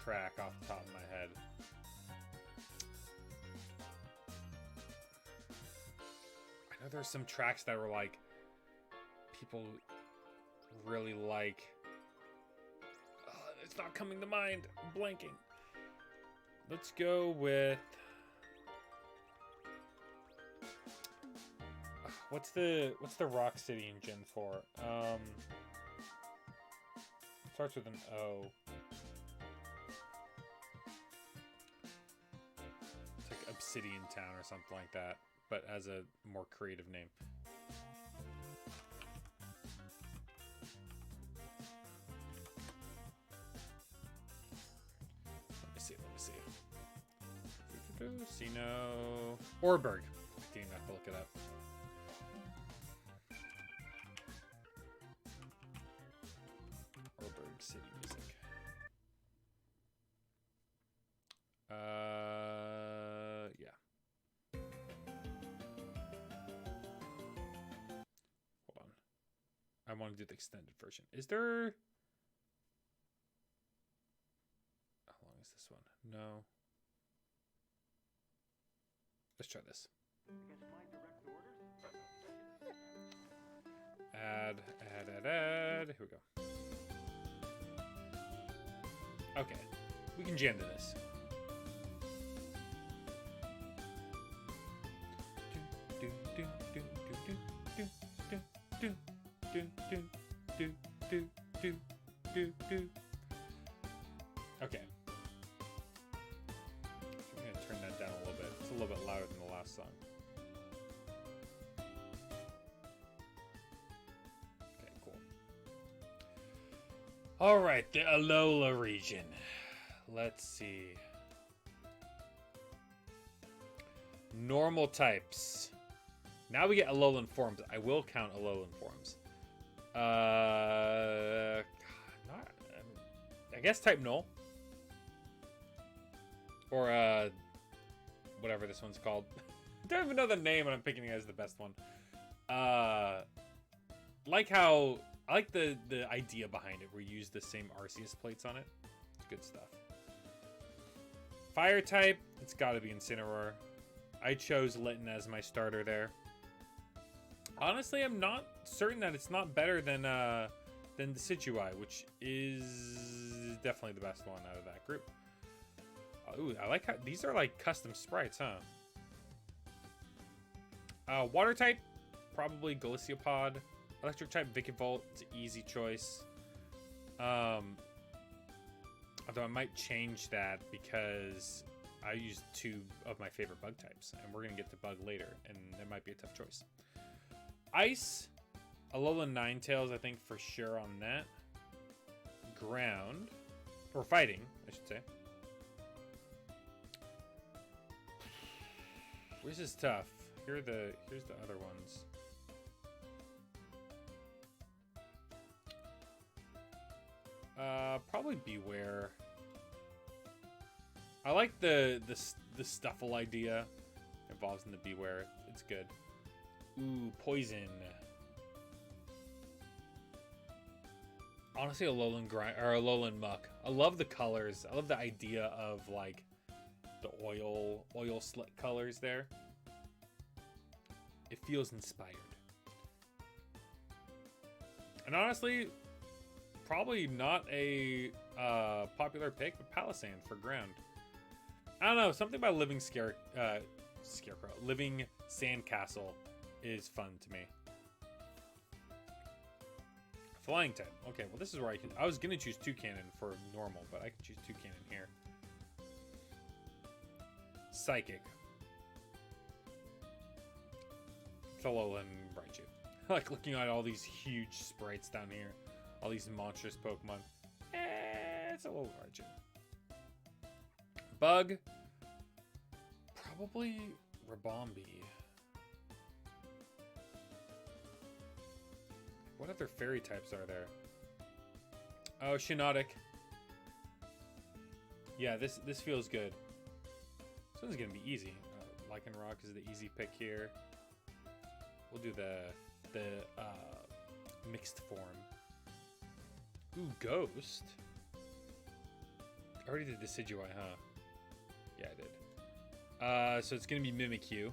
[SPEAKER 1] track off the top of my head. I know there's some tracks that were like people really like. It's not coming to mind. I'm blanking. Let's go with what's the Rock City in Gen 4? Starts with an O. It's like Obsidian Town or something like that, but as a more creative name. Let me see. Sino. Orberg. I didn't have to look it up. Orberg City music. Yeah. Hold on. I want to do the extended version. Is there... How long is this one? No. Let's try this. Add. Here we go. Okay. We can jam to this. Okay. I'm going to turn that down a little bit. It's a little bit louder than the last song. Okay, cool. All right, the Alola region. Let's see. Normal types. Now we get Alolan forms. I will count Alolan forms. I guess type null. Or whatever this one's called. I don't even know the name, and I'm picking it as the best one. Like how I like the idea behind it. We use the same Arceus plates on it. It's good stuff. Fire type, it's got to be Incineroar. I chose Litten as my starter there. Honestly, I'm not certain that it's not better than the Decidueye, which is definitely the best one out of that group. Ooh, I like how these are like custom sprites, huh? Water type, probably Galiciopod. Electric type, Vikavolt. It's an easy choice. Although I might change that because I used 2 of my favorite bug types, and we're gonna get to bug later, and that might be a tough choice. Ice, Alolan Ninetales, I think for sure on that. Ground, or fighting, I should say. This is tough. Here's the other ones. Probably Beware. I like the Stuffle idea. Evolves into Beware. It's good. Ooh, Poison. Honestly, Alolan Muck. I love the colors. I love the idea of like the oil slick colors there. It feels inspired. And honestly, probably not a popular pick, but Palisand for ground. I don't know, something about living living sandcastle is fun to me. Flying type. Okay, well this is where I was gonna choose Toucannon for normal, but I can choose Toucannon here. Psychic. Alolan Raichu. I like looking at all these huge sprites down here. All these monstrous Pokemon. It's Alolan Raichu. Bug. Probably Ribombee. What other fairy types are there? Oh, Shiinotic. Yeah, this feels good. This one's gonna be easy. Lycanroc is the easy pick here. We'll do the mixed form. Ooh, Ghost. I already did Decidueye, huh? Yeah, I did. So it's gonna be Mimikyu.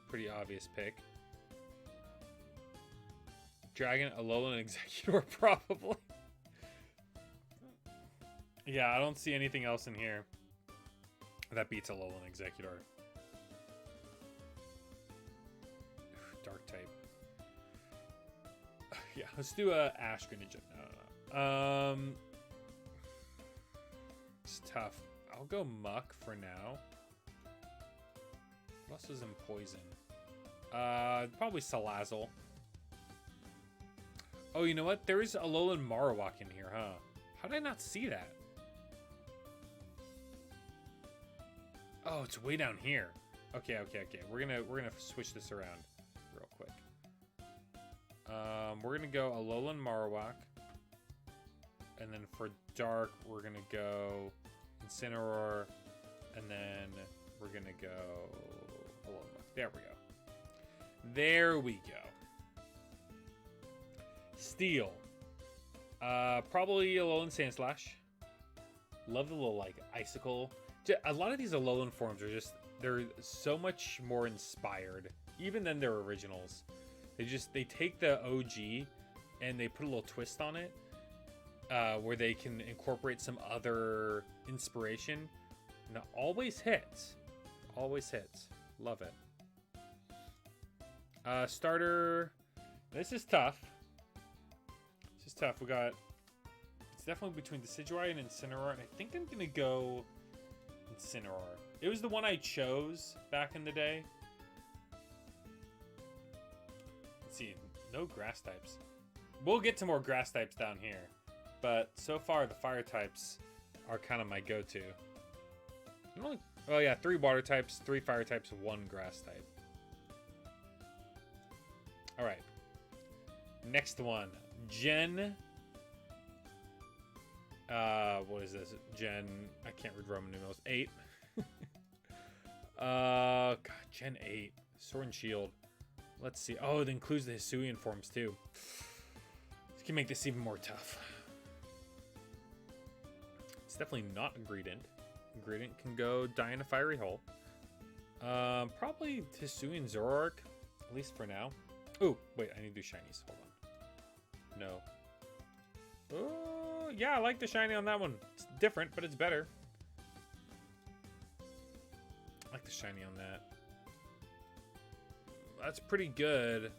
[SPEAKER 1] Pretty obvious pick. Dragon, Alolan, Executor, probably. Yeah, I don't see anything else in here that beats Alolan Executor. Dark type. Yeah, let's do a Ash Greninja. No. It's tough. I'll go Muck for now. What else is in Poison? Probably Salazzle. Oh, you know what? There is Alolan Marowak in here, huh? How did I not see that? Oh, it's way down here. Okay. We're gonna switch this around real quick. We're gonna go Alolan Marowak, and then for Dark, we're gonna go Incineroar, and then we're gonna go Alolan Muck. There we go. There we go. Steel. Probably Alolan Sandslash. Love the little like icicle. A lot of these Alolan forms are they're so much more inspired, even than their originals. They take the OG and they put a little twist on it, where they can incorporate some other inspiration, and it always hits. Always hits. Love it. Starter. This is tough. It's definitely between Decidueye and Incineroar, and I think I'm gonna go Incineroar. It was the one I chose back in the day. Let's see, no grass types. We'll get to more grass types down here, but so far the fire types are kind of my go-to. Oh yeah, 3 water types, 3 fire types, 1 grass type. All right, next one. Gen. What is this? Gen. I can't read Roman numerals. 8. God, Gen 8. Sword and Shield. Let's see. Oh, it includes the Hisuian forms too. This can make this even more tough. It's definitely not a Greedent. Greedent can go die in a fiery hole. Probably Hisuian Zoroark, at least for now. Oh, wait, I need to do shinies. Hold on. No. Oh, yeah, I like the shiny on that one. It's different, but it's better. I like the shiny on that. That's pretty good.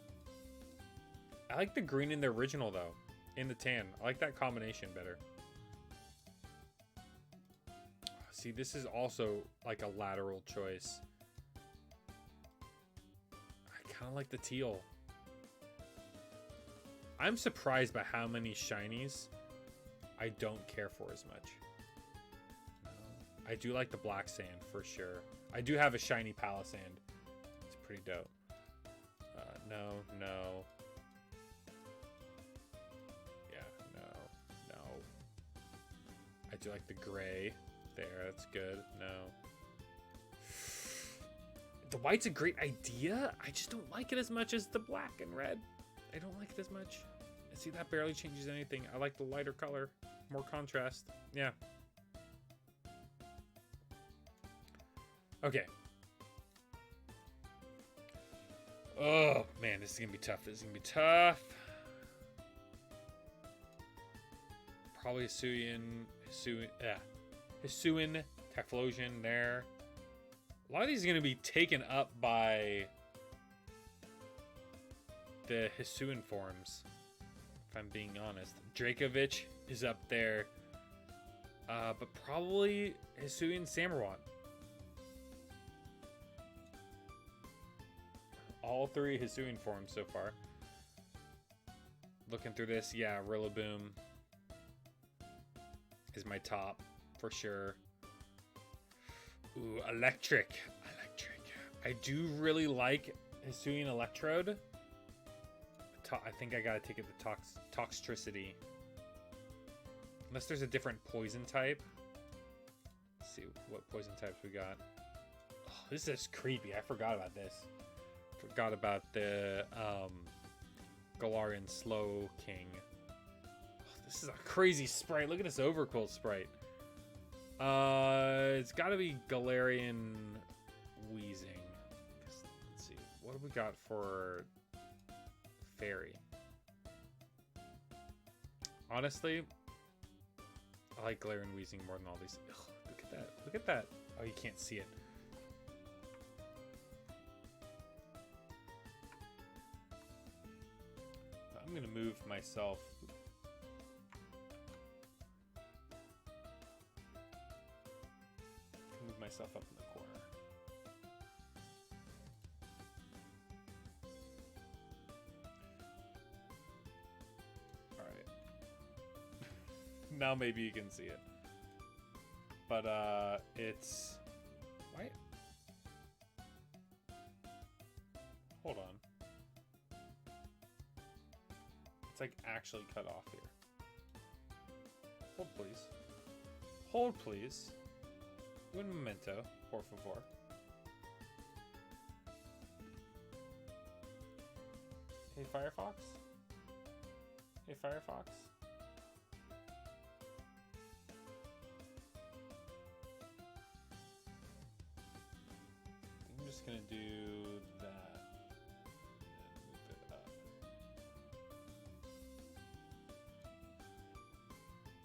[SPEAKER 1] I like the green in the original, though. In the tan. I like that combination better. See, this is also like a lateral choice. I kind of like the teal. I'm surprised by how many shinies I don't care for as much. I do like the black sand for sure. I do have a shiny Palisand. It's pretty dope. No. Yeah, no. I do like the gray there. That's good. No. The white's a great idea. I just don't like it as much as the black and red. I don't like it as much. See, that barely changes anything. I like the lighter color. More contrast. Yeah. Okay. Oh, man, this is going to be tough. Probably Hisuian, Typhlosion there. A lot of these are going to be taken up by the Hisuian forms, if I'm being honest. Dracovic is up there, but probably Hisuian Samurott. All three Hisuian forms so far. Looking through this, yeah, Rillaboom is my top for sure. Ooh, Electric. I do really like Hisuian Electrode. I think I gotta take it to Toxtricity. Unless there's a different poison type. Let's see what poison types we got. Oh, this is creepy. I forgot about this. Forgot about the Galarian Slow King. Oh, this is a crazy sprite. Look at this Overqwil sprite. It's got to be Galarian Wheezing. Let's see. What have we got for Fairy? Honestly, I like Galarian Wheezing more than all these. Ugh, look at that. Look at that. Oh, you can't see it. I'm going to move myself. Move myself up in the corner. All right. Now maybe you can see it. But it's right. Hold on. It's like actually cut off here. Hold please. Hold please. Un momento, por favor. Hey Firefox? Hey Firefox? I'm just gonna do that. And move it up.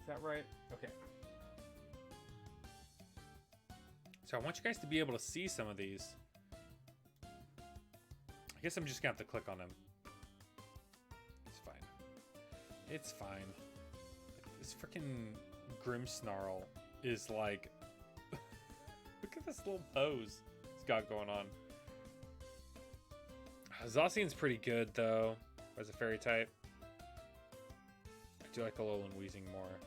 [SPEAKER 1] Is that right? Okay. So I want you guys to be able to see some of these. I guess I'm just gonna have to click on them. It's fine. It's fine. This freaking Grimmsnarl is like... Look at this little pose it's got going on. Zacian's pretty good, though, as a fairy type. I do like Alolan Wheezing more.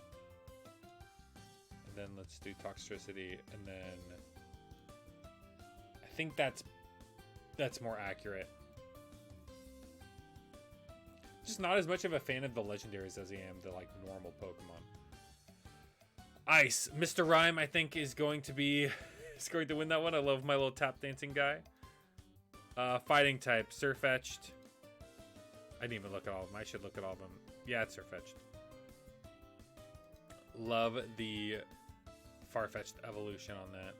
[SPEAKER 1] And then let's do Toxtricity, and then... I think that's more accurate. Just not as much of a fan of the legendaries as I am the like normal Pokemon. Ice, Mr. Rhyme, I think is going to win that one. I love my little tap dancing guy. Fighting type, Sirfetch'd. I didn't even look at all of them. I should look at all of them. Yeah, it's Sirfetch'd. Love the Farfetch'd evolution on that.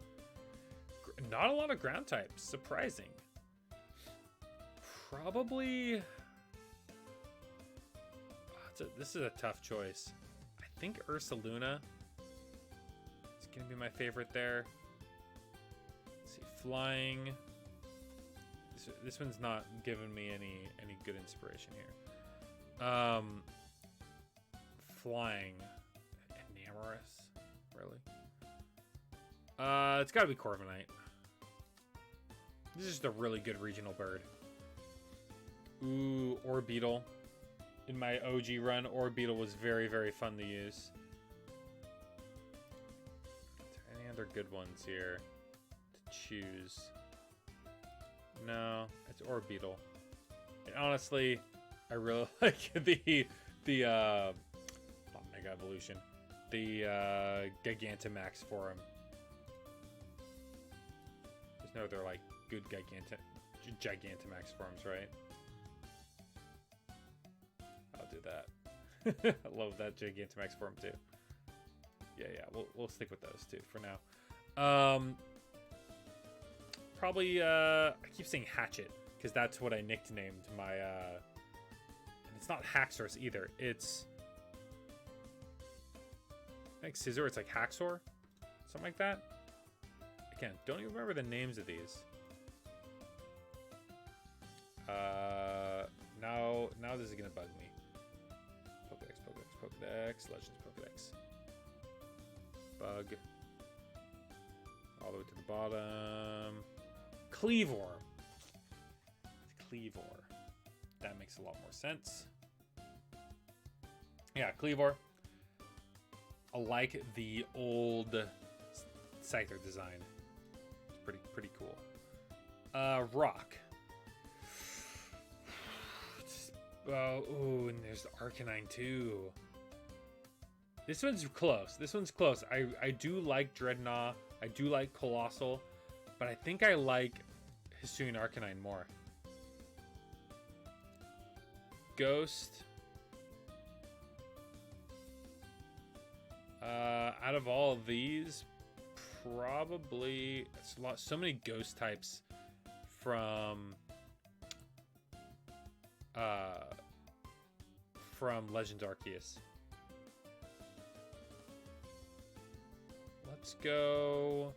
[SPEAKER 1] Not a lot of ground types. Surprising. Probably... this is a tough choice. I think Ursaluna is going to be my favorite there. Let's see. Flying. This one's not giving me any good inspiration here. Flying. Enamorous. Really? It's gotta be Corviknight. This is just a really good regional bird. Ooh, Orbeetle. In my OG run, Orbeetle was very, very fun to use. Is there any other good ones here to choose? No, it's Orbeetle. And honestly, I really like the not Mega Evolution, the Gigantamax for him. There's no other like good Gigantamax forms, right? I'll do that. I love that Gigantamax form too. Yeah, we'll stick with those two for now. Probably I keep saying Hatchet because that's what I nicknamed my and it's not Haxorus either. It's I think Scizor, it's like Haxor, something like that. Again, don't even remember the names of these. Now this is gonna bug me. Pokedex, Legends Pokedex. Bug. All the way to the bottom. Cleavor. Cleavor. That makes a lot more sense. Yeah, Cleavor. I like the old Scyther design. It's pretty cool. Rock. Oh, and there's the Arcanine too. This one's close. I do like Dreadnought. I do like Colossal. But I think I like Hisuian Arcanine more. Ghost. Out of all of these, probably it's a lot. So many Ghost types from Legends Arceus. Let's go.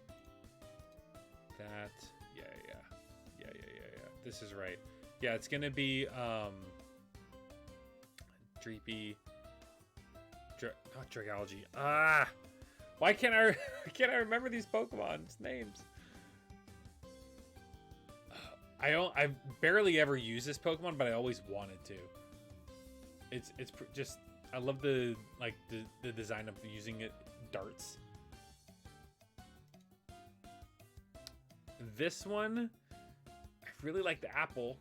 [SPEAKER 1] That. Yeah. This is right. Yeah, it's gonna be Dreepy. Not Dragalge. Why can't I remember these Pokemon's names? I barely ever use this Pokemon, but I always wanted to. It's just I love the design of using it darts. This one, I really like the apple,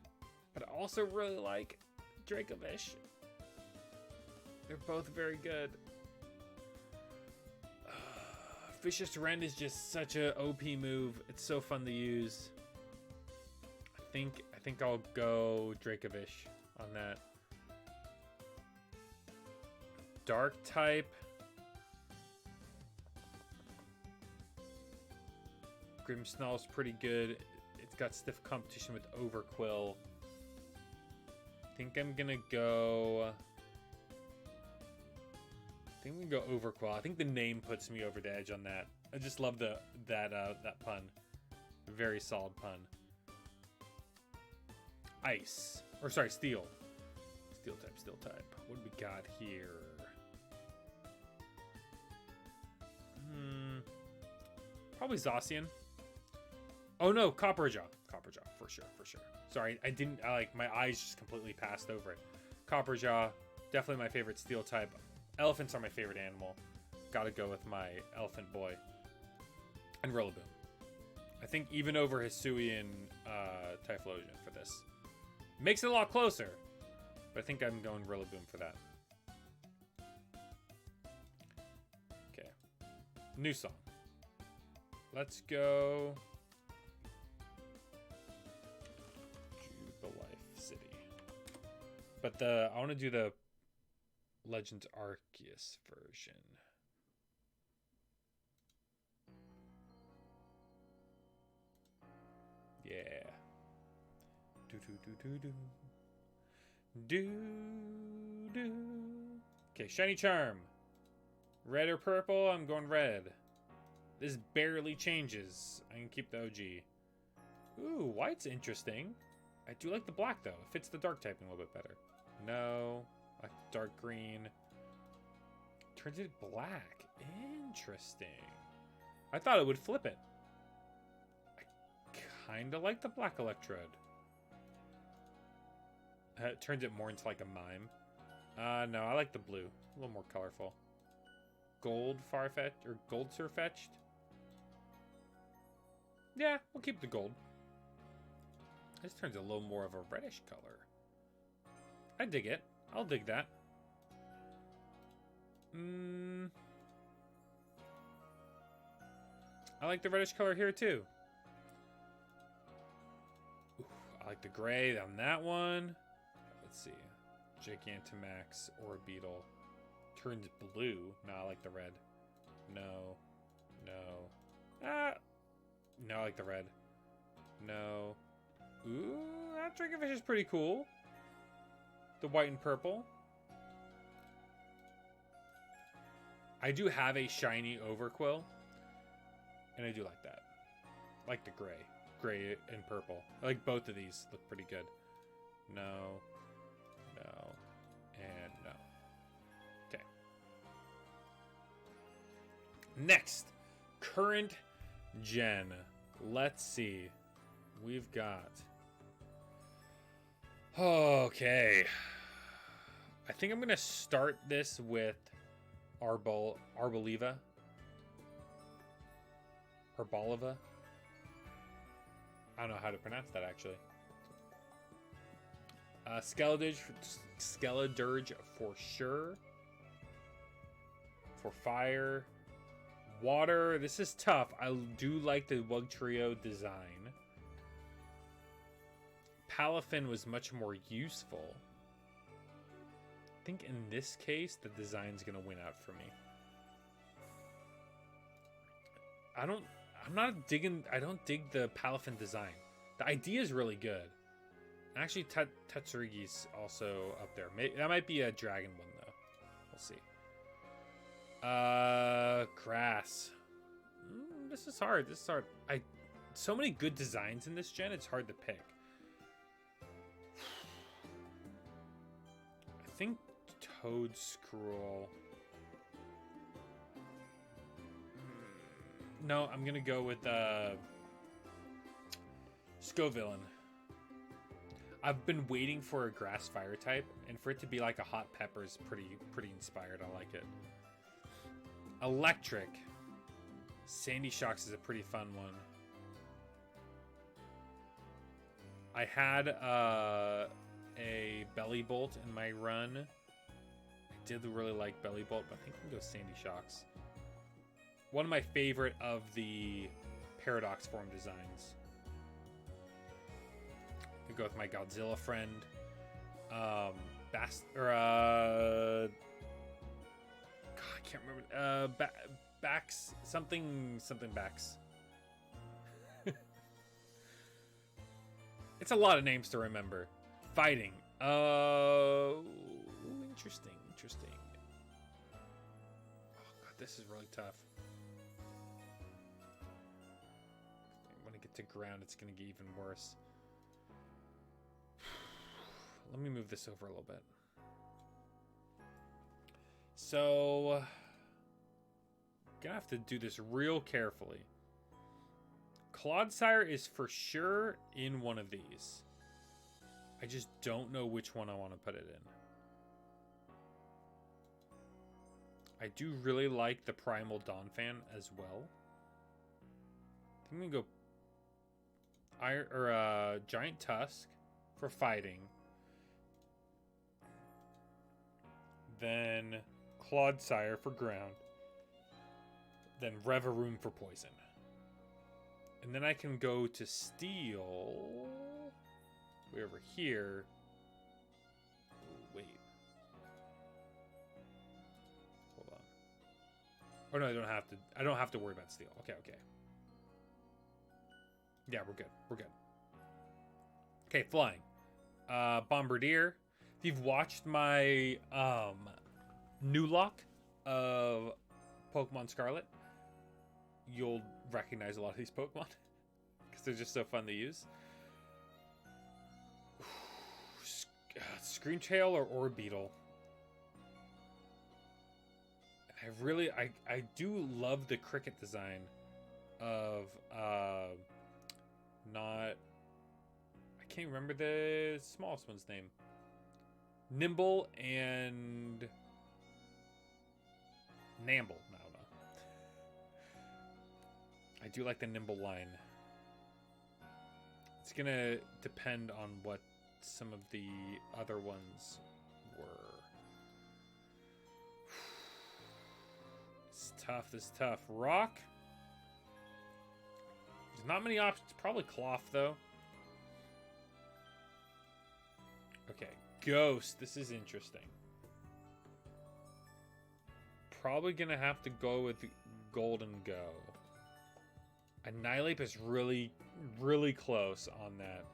[SPEAKER 1] but I also really like Dracovish. They're both very good. Vicious Rend is just such a OP move. It's so fun to use. I think I'll go Dracovish on that. Dark type. Grimmsnarl's pretty good. It's got stiff competition with Overquill. I think I'm gonna go Overquill. I think the name puts me over the edge on that. I just love that pun. Very solid pun. Ice. Or sorry, Steel. Steel type. What do we got here? Probably Zacian. Oh no, Copperjaw. For sure. Sorry, my eyes just completely passed over it. Copperjaw, definitely my favorite Steel type. Elephants are my favorite animal. Gotta go with my elephant boy. And Rillaboom. I think even over Hisuian Typhlosion for this. Makes it a lot closer. But I think I'm going Rillaboom for that. Okay. New song. Let's go Jubilife City. But I want to do the Legends Arceus version. Yeah. Do. Okay, Shiny Charm. Red or purple? I'm going red. This barely changes. I can keep the OG. Ooh, white's interesting. I do like the black, though. It fits the dark typing a little bit better. No. I like dark green. Turns it black. Interesting. I thought it would flip it. I kind of like the black Electrode. It turns it more into like a mime. No, I like the blue. A little more colorful. Gold Farfetch'd, or gold Surfetch'd. Yeah, we'll keep the gold. This turns a little more of a reddish color. I dig it. I'll dig that. I like the reddish color here too. Ooh, I like the gray on that one. Let's see. Gigantamax or Beetle. Turns blue. No, I like the red. No. No. No, I like the red. No. Ooh, that Dragonfish is pretty cool. The white and purple. I do have a shiny Overquill. And I do like that. Like the gray. Gray and purple. I like both of these. Look pretty good. No. No. And no. Okay. Next. Current gen. Let's see. We've got... Okay. I think I'm going to start this with Arboliva. Arboliva. I don't know how to pronounce that, actually. Skeledirge for sure. For fire. Water. This is tough. I do like the Wugtrio design. Palafin was much more useful. I think in this case, the design's going to win out for me. I don't dig the Palafin design. The idea is really good. Actually, Tatsurigi's also up there. That might be a dragon one, though. We'll see. Grass. This is hard. So many good designs in this gen, it's hard to pick. I think Toad Scroll. No, I'm gonna go with Scovillain. I've been waiting for a grass fire type, and for it to be like a hot pepper is pretty inspired. I like it. Electric. Sandy Shocks is a pretty fun one. I had a Belly Bolt in my run. I did really like Belly Bolt, but I think I'm gonna go Sandy Shocks. One of my favorite of the Paradox form designs. I go with my Godzilla friend. God, I can't remember. Backs something Backs. It's a lot of names to remember. Fighting. Interesting. Oh god, this is really tough. When I get to ground, it's gonna get even worse. Let me move this over a little bit. So, gonna have to do this real carefully. Clodsire is for sure in one of these. I just don't know which one I want to put it in. I do really like the Primal Donphan as well. I think I'm gonna go Giant Tusk for fighting. Then Clodsire for ground. Then Reveroom for poison. And then I can go to Steel. Way over here. Wait. Hold on. Oh no, I don't have to worry about Steel. Okay. Yeah, we're good. Okay, flying. Bombardier. If you've watched my new lock of Pokemon Scarlet, you'll recognize a lot of these Pokemon because they're just so fun to use. Screamtail or Orbeetle. I do love the cricket design of not, I can't remember the smallest one's name. Nimble and Namble. I don't know. I do like the Nimble line. It's gonna depend on what some of the other ones were. It's tough. This is tough. Rock. There's not many options. Probably cloth though. Okay. Ghost. This is interesting. Probably gonna have to go with Golden Go. Annihilate is really, really close on that.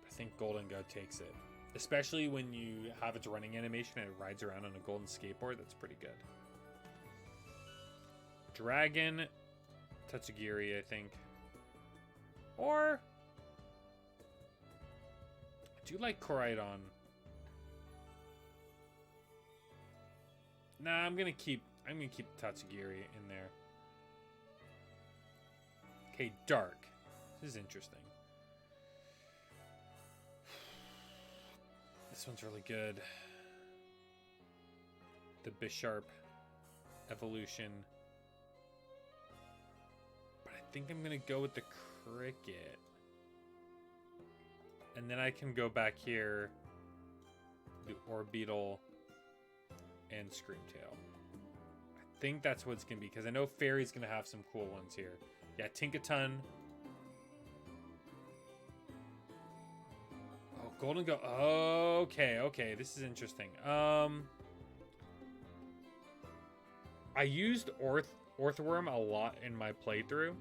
[SPEAKER 1] I think Golden Go takes it. Especially when you have its running animation and it rides around on a golden skateboard. That's pretty good. Dragon. Tatsugiri, I think. Or I do like Koraidon. Nah, I'm gonna keep Tatsugiri in there. Okay, Dark. This is interesting. This one's really good. The Bisharp evolution. But I think I'm gonna go with the Cricket. And then I can go back here, do Orbeetle and Screamtail. I think that's what it's gonna be, because I know Fairy's gonna have some cool ones here. Yeah, Tinkaton. Oh, Golden Go. Okay, this is interesting. I used Orthworm a lot in my playthrough,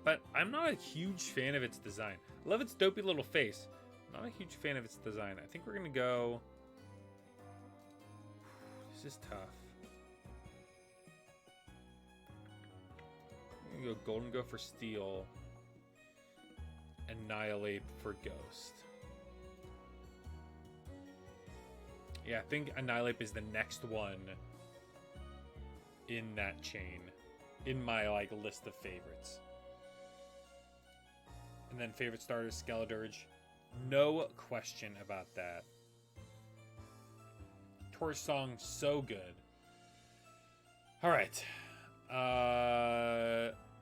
[SPEAKER 1] but I'm not a huge fan of its design. I love its dopey little face. Not a huge fan of its design. I think we're gonna go. This is tough. I'm gonna go Golden Go for Steel. Annihilate for Ghost. Yeah, I think Annihilate is the next one in that chain. In my like list of favorites. And then favorite starter, Skeledirge. No question about that. Taurus Song, so good. Alright.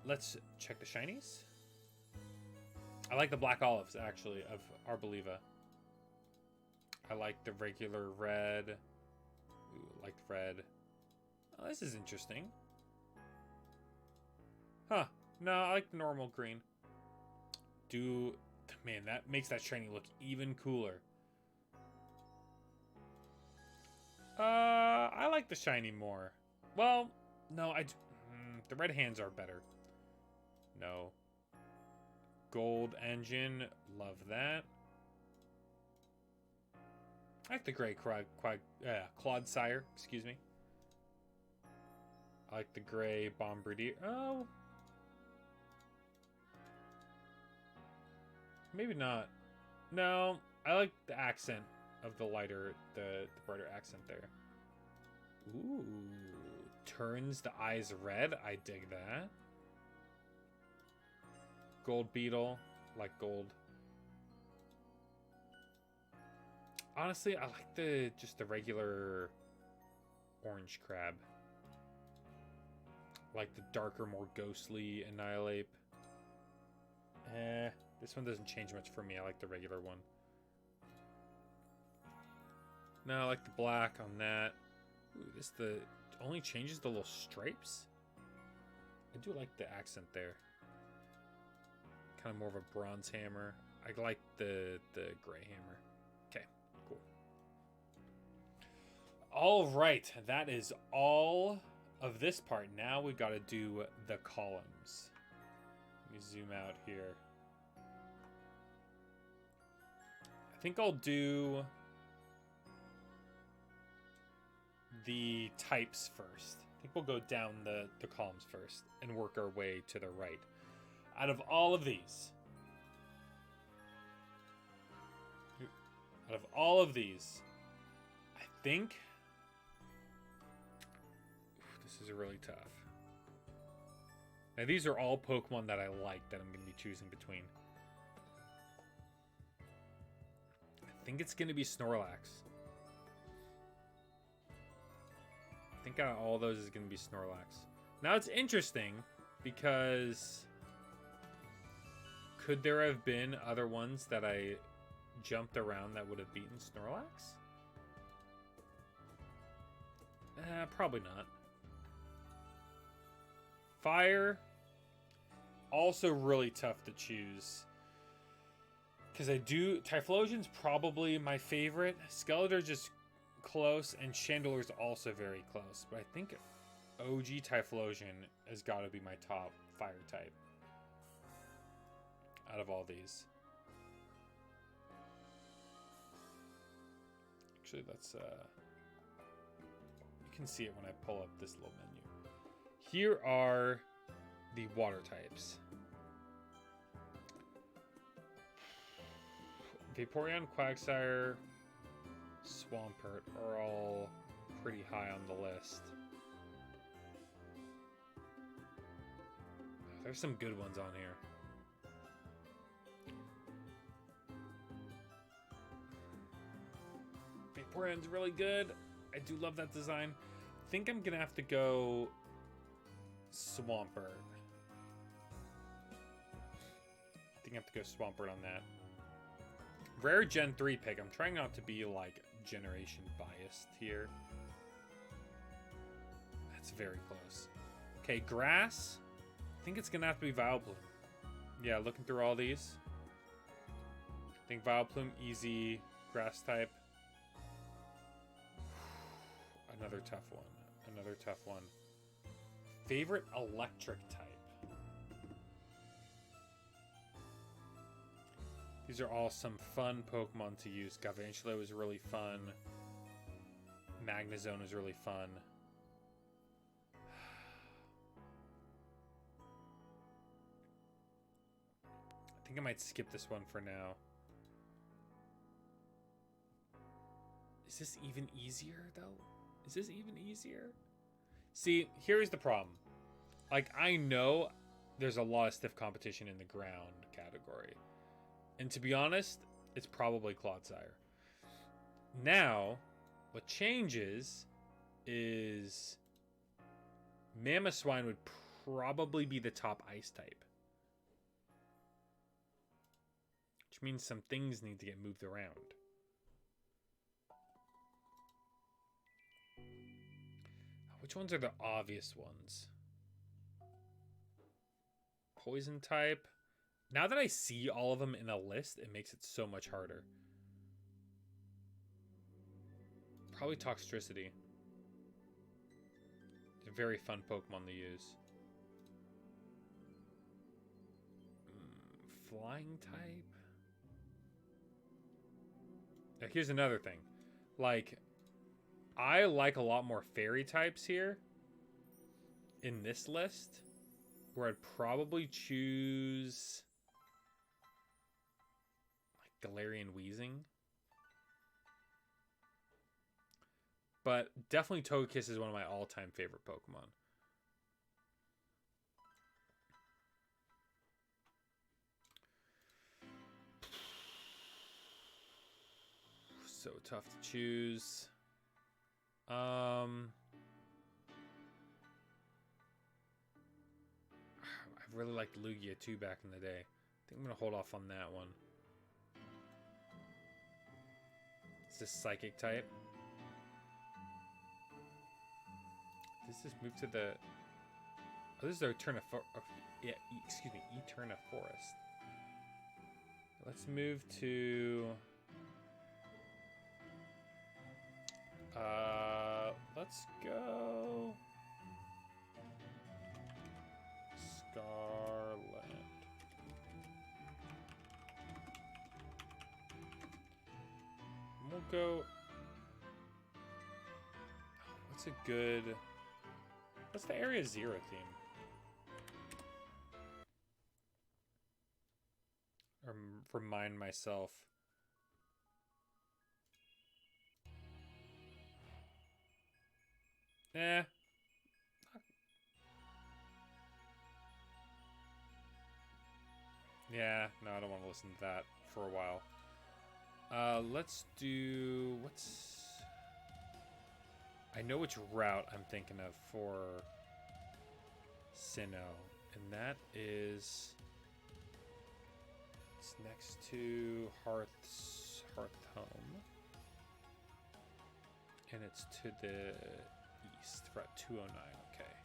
[SPEAKER 1] Let's check the shinies. I like the Black Olives, actually, of Arboliva. I like the regular red. Ooh, I like the red. Oh, this is interesting. Huh. No, I like the normal green. Man, that makes that shiny look even cooler. I like the shiny more. Well, no, the red hands are better. No. Gold engine, love that. I like the gray Clodsire, excuse me. I like the gray Bombardier. Oh. Maybe not. No, I like the accent of the lighter, the brighter accent there. Ooh. Turns the eyes red. I dig that. Gold Beetle. Like gold. Honestly, I like just the regular orange crab. Like the darker, more ghostly Annihilate. This one doesn't change much for me. I like the regular one. No, I like the black on that. Ooh, this only changes the little stripes. I do like the accent there. Kind of more of a bronze hammer. I like the gray hammer. Okay, cool. All right, that is all of this part. Now we got to do the columns. Let me zoom out here. I think I'll do the types first. I think we'll go down the columns first and work our way to the right. Out of all of these, I think this is really tough. Now, these are all Pokemon that I like that I'm going to be choosing between. I think it's going to be Snorlax. I think out of all those is going to be Snorlax. Now, it's interesting because could there have been other ones that I jumped around that would have beaten Snorlax? Probably not. Fire, also really tough to choose. Because I do... Typhlosion's probably my favorite. Skeletor's just close, and Chandeler's also very close. But I think OG Typhlosion has got to be my top fire type out of all these. Actually, let's... you can see it when I pull up this little menu. Here are the water types. Vaporeon, Quagsire, Swampert are all pretty high on the list. There's some good ones on here. Vaporeon's really good. I do love that design. I think I'm gonna have to go Swampert. I think I have to go Swampert on that. Rare Gen 3 pick. I'm trying not to be like generation biased here. That's very close. Okay, grass. I think it's gonna have to be Vileplume. Yeah, looking through all these. I think Vileplume, easy grass type. Another tough one. Another tough one. Favorite electric type. These are all some fun Pokemon to use. Galvantula was really fun. Magnezone was really fun. I think I might skip this one for now. Is this even easier, though? Is this even easier? See, here's the problem. Like, I know there's a lot of stiff competition in the ground category. And to be honest, it's probably Clodsire. Now, what changes is Mamoswine would probably be the top ice type. Which means some things need to get moved around. Which ones are the obvious ones? Poison type. Now that I see all of them in a list, it makes it so much harder. Probably Toxtricity. It's a very fun Pokemon to use. Flying type? Now, here's another thing. Like, I like a lot more fairy types here in this list, where I'd probably choose like Galarian Weezing. But definitely Togekiss is one of my all-time favorite Pokemon. So tough to choose. I really liked Lugia too back in the day. I think I'm gonna hold off on that one. Is this Psychic type? Does this move to the... Oh, this is Eterna yeah, excuse me, Eterna Forest. Let's move to... let's go... Scarlet. We'll go... What's a good... What's the Area Zero theme? Or remind myself. Yeah, no, I don't want to listen to that for a while. Let's do... What's... I know which route I'm thinking of for Sinnoh. And that is... It's next to Hearthhome. And it's to the east. Route 209, okay.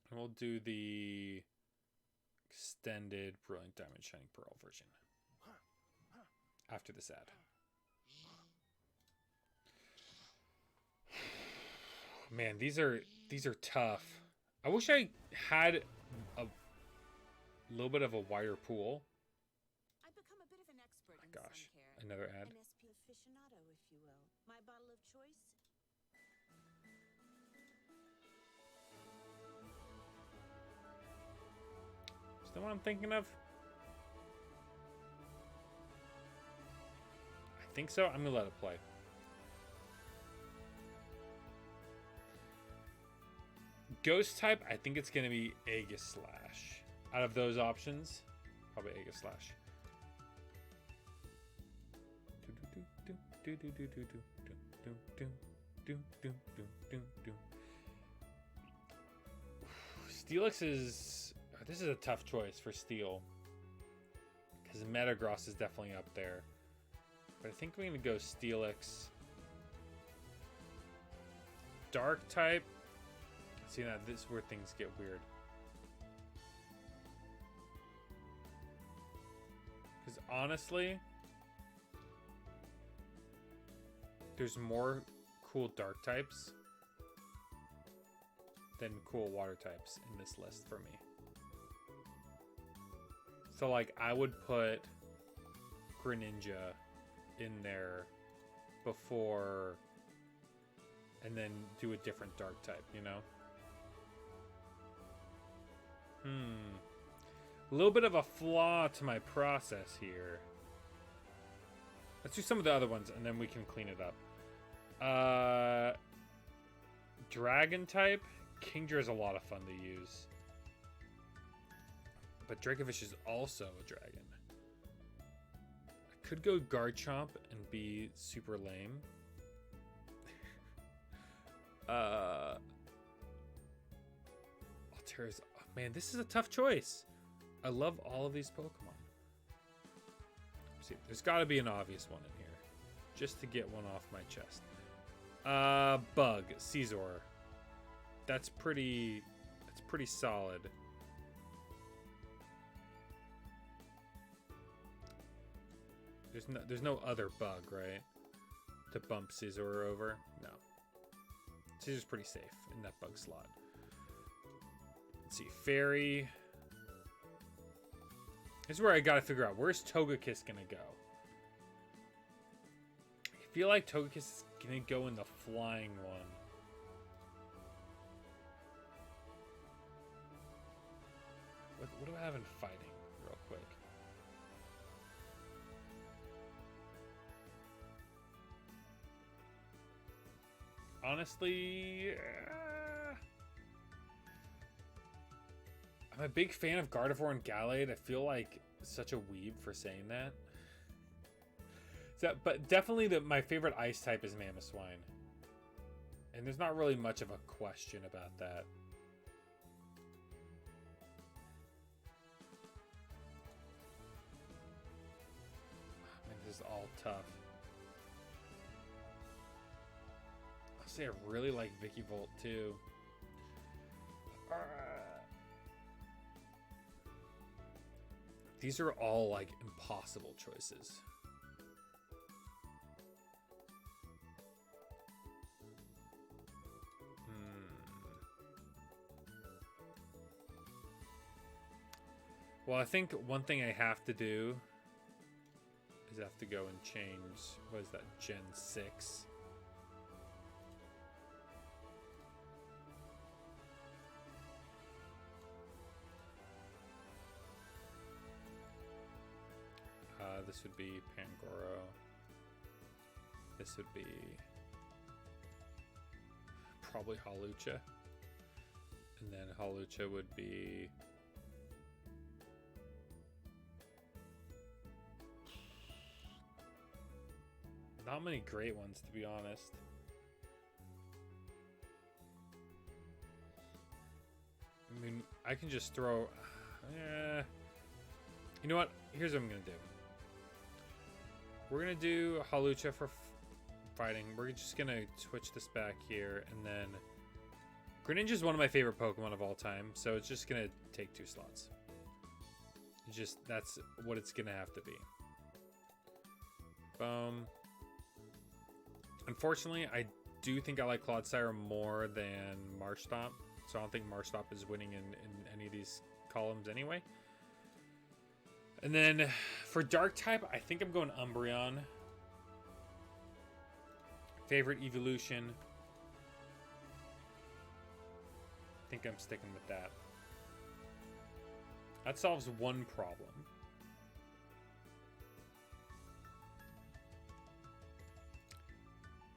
[SPEAKER 1] And we'll do the extended Brilliant Diamond Shining Pearl version after this ad. Man, these are tough. I wish I had a little bit of a wider pool.
[SPEAKER 2] I've become a bit of an expert in
[SPEAKER 1] Gosh,
[SPEAKER 2] sun care.
[SPEAKER 1] another ad.
[SPEAKER 2] An SP aficionado, if you will. My bottle of choice.
[SPEAKER 1] Is that what I'm thinking of? I think so. I'm gonna let it play. Ghost type, I think it's gonna be Aegislash. Out of those options, probably Aegislash. Steelix is... This is a tough choice for Steel. Because Metagross is definitely up there. But I think we're going to go Steelix. Dark type. See, now this is where things get weird. Because honestly, there's more cool dark types than cool water types in this list for me. So, like, I would put Greninja in there before, and then do a different dark type, you know? A little bit of a flaw to my process here. Let's do some of the other ones, and then we can clean it up. Dragon type. Kingdra is a lot of fun to use. But Dracovish is also a dragon. I could go Garchomp and be super lame. Altera's... Oh, man, this is a tough choice. I love all of these Pokemon. See, there's got to be an obvious one in here. Just to get one off my chest. Bug. Caesar. That's pretty solid. There's no other bug, right? To bump Scizor over? No. Scizor's pretty safe in that bug slot. Let's see. Fairy. This is where I gotta figure out. Where's Togekiss gonna go? I feel like Togekiss is gonna go in the flying one. What do I have in fighting, real quick? Honestly, I'm a big fan of Gardevoir and Gallade. I feel like such a weeb for saying that. But definitely my favorite ice type is Mamoswine. And there's not really much of a question about that. Man, this is all tough. I'll say I really like Vikavolt too. These are all like impossible choices. Well, I think one thing I have to do is I have to go and change, what is that, Gen 6? This would be Pangoro. This would be probably Hawlucha. And then Hawlucha would be... Not many great ones, to be honest. I mean, I can just throw... You know what? Here's what I'm going to do. We're going to do Hawlucha for fighting. We're just going to switch this back here. And then... Greninja is one of my favorite Pokemon of all time. So it's just going to take 2 slots. That's what it's going to have to be. Boom. Unfortunately, I do think I like Clodsire more than Marshtomp. So I don't think Marshtomp is winning in any of these columns anyway. And then for Dark type, I think I'm going Umbreon. Favorite evolution. I think I'm sticking with that. That solves one problem.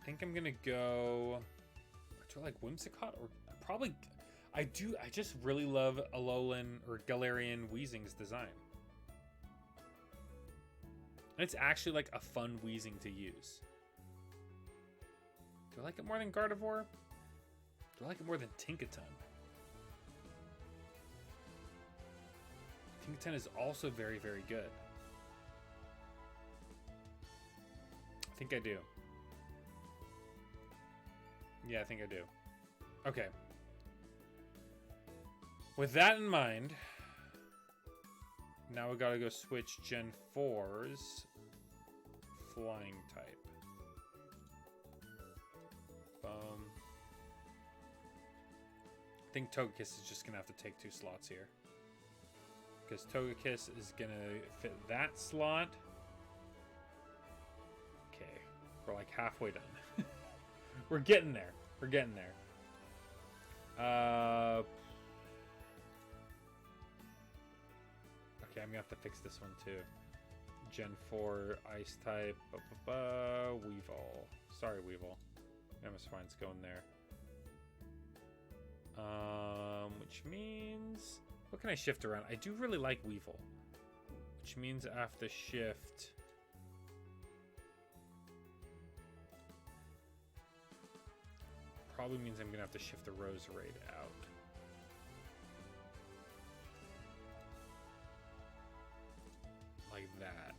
[SPEAKER 1] I think I'm gonna go... Do I like Whimsicott? Or probably... I just really love Alolan or Galarian Weezing's design. And it's actually like a fun Weezing to use. Do I like it more than Gardevoir? Do I like it more than Tinkaton? Tinkaton is also very, very good. I think I do. Yeah, I think I do. Okay. With that in mind, now we gotta go switch Gen 4's flying type. Boom. I think Togekiss is just gonna have to take 2 slots here. Because Togekiss is gonna fit that slot. Okay. We're like halfway done. We're getting there. We're getting there. Okay, I'm gonna have to fix this one too. Gen 4 Ice type. Weevil. Sorry, Weevil. Mamoswine's going there. Which means... What can I shift around? I do really like Weevil. Which means I have to shift... Probably means I'm gonna have to shift the Roserade out. Like that.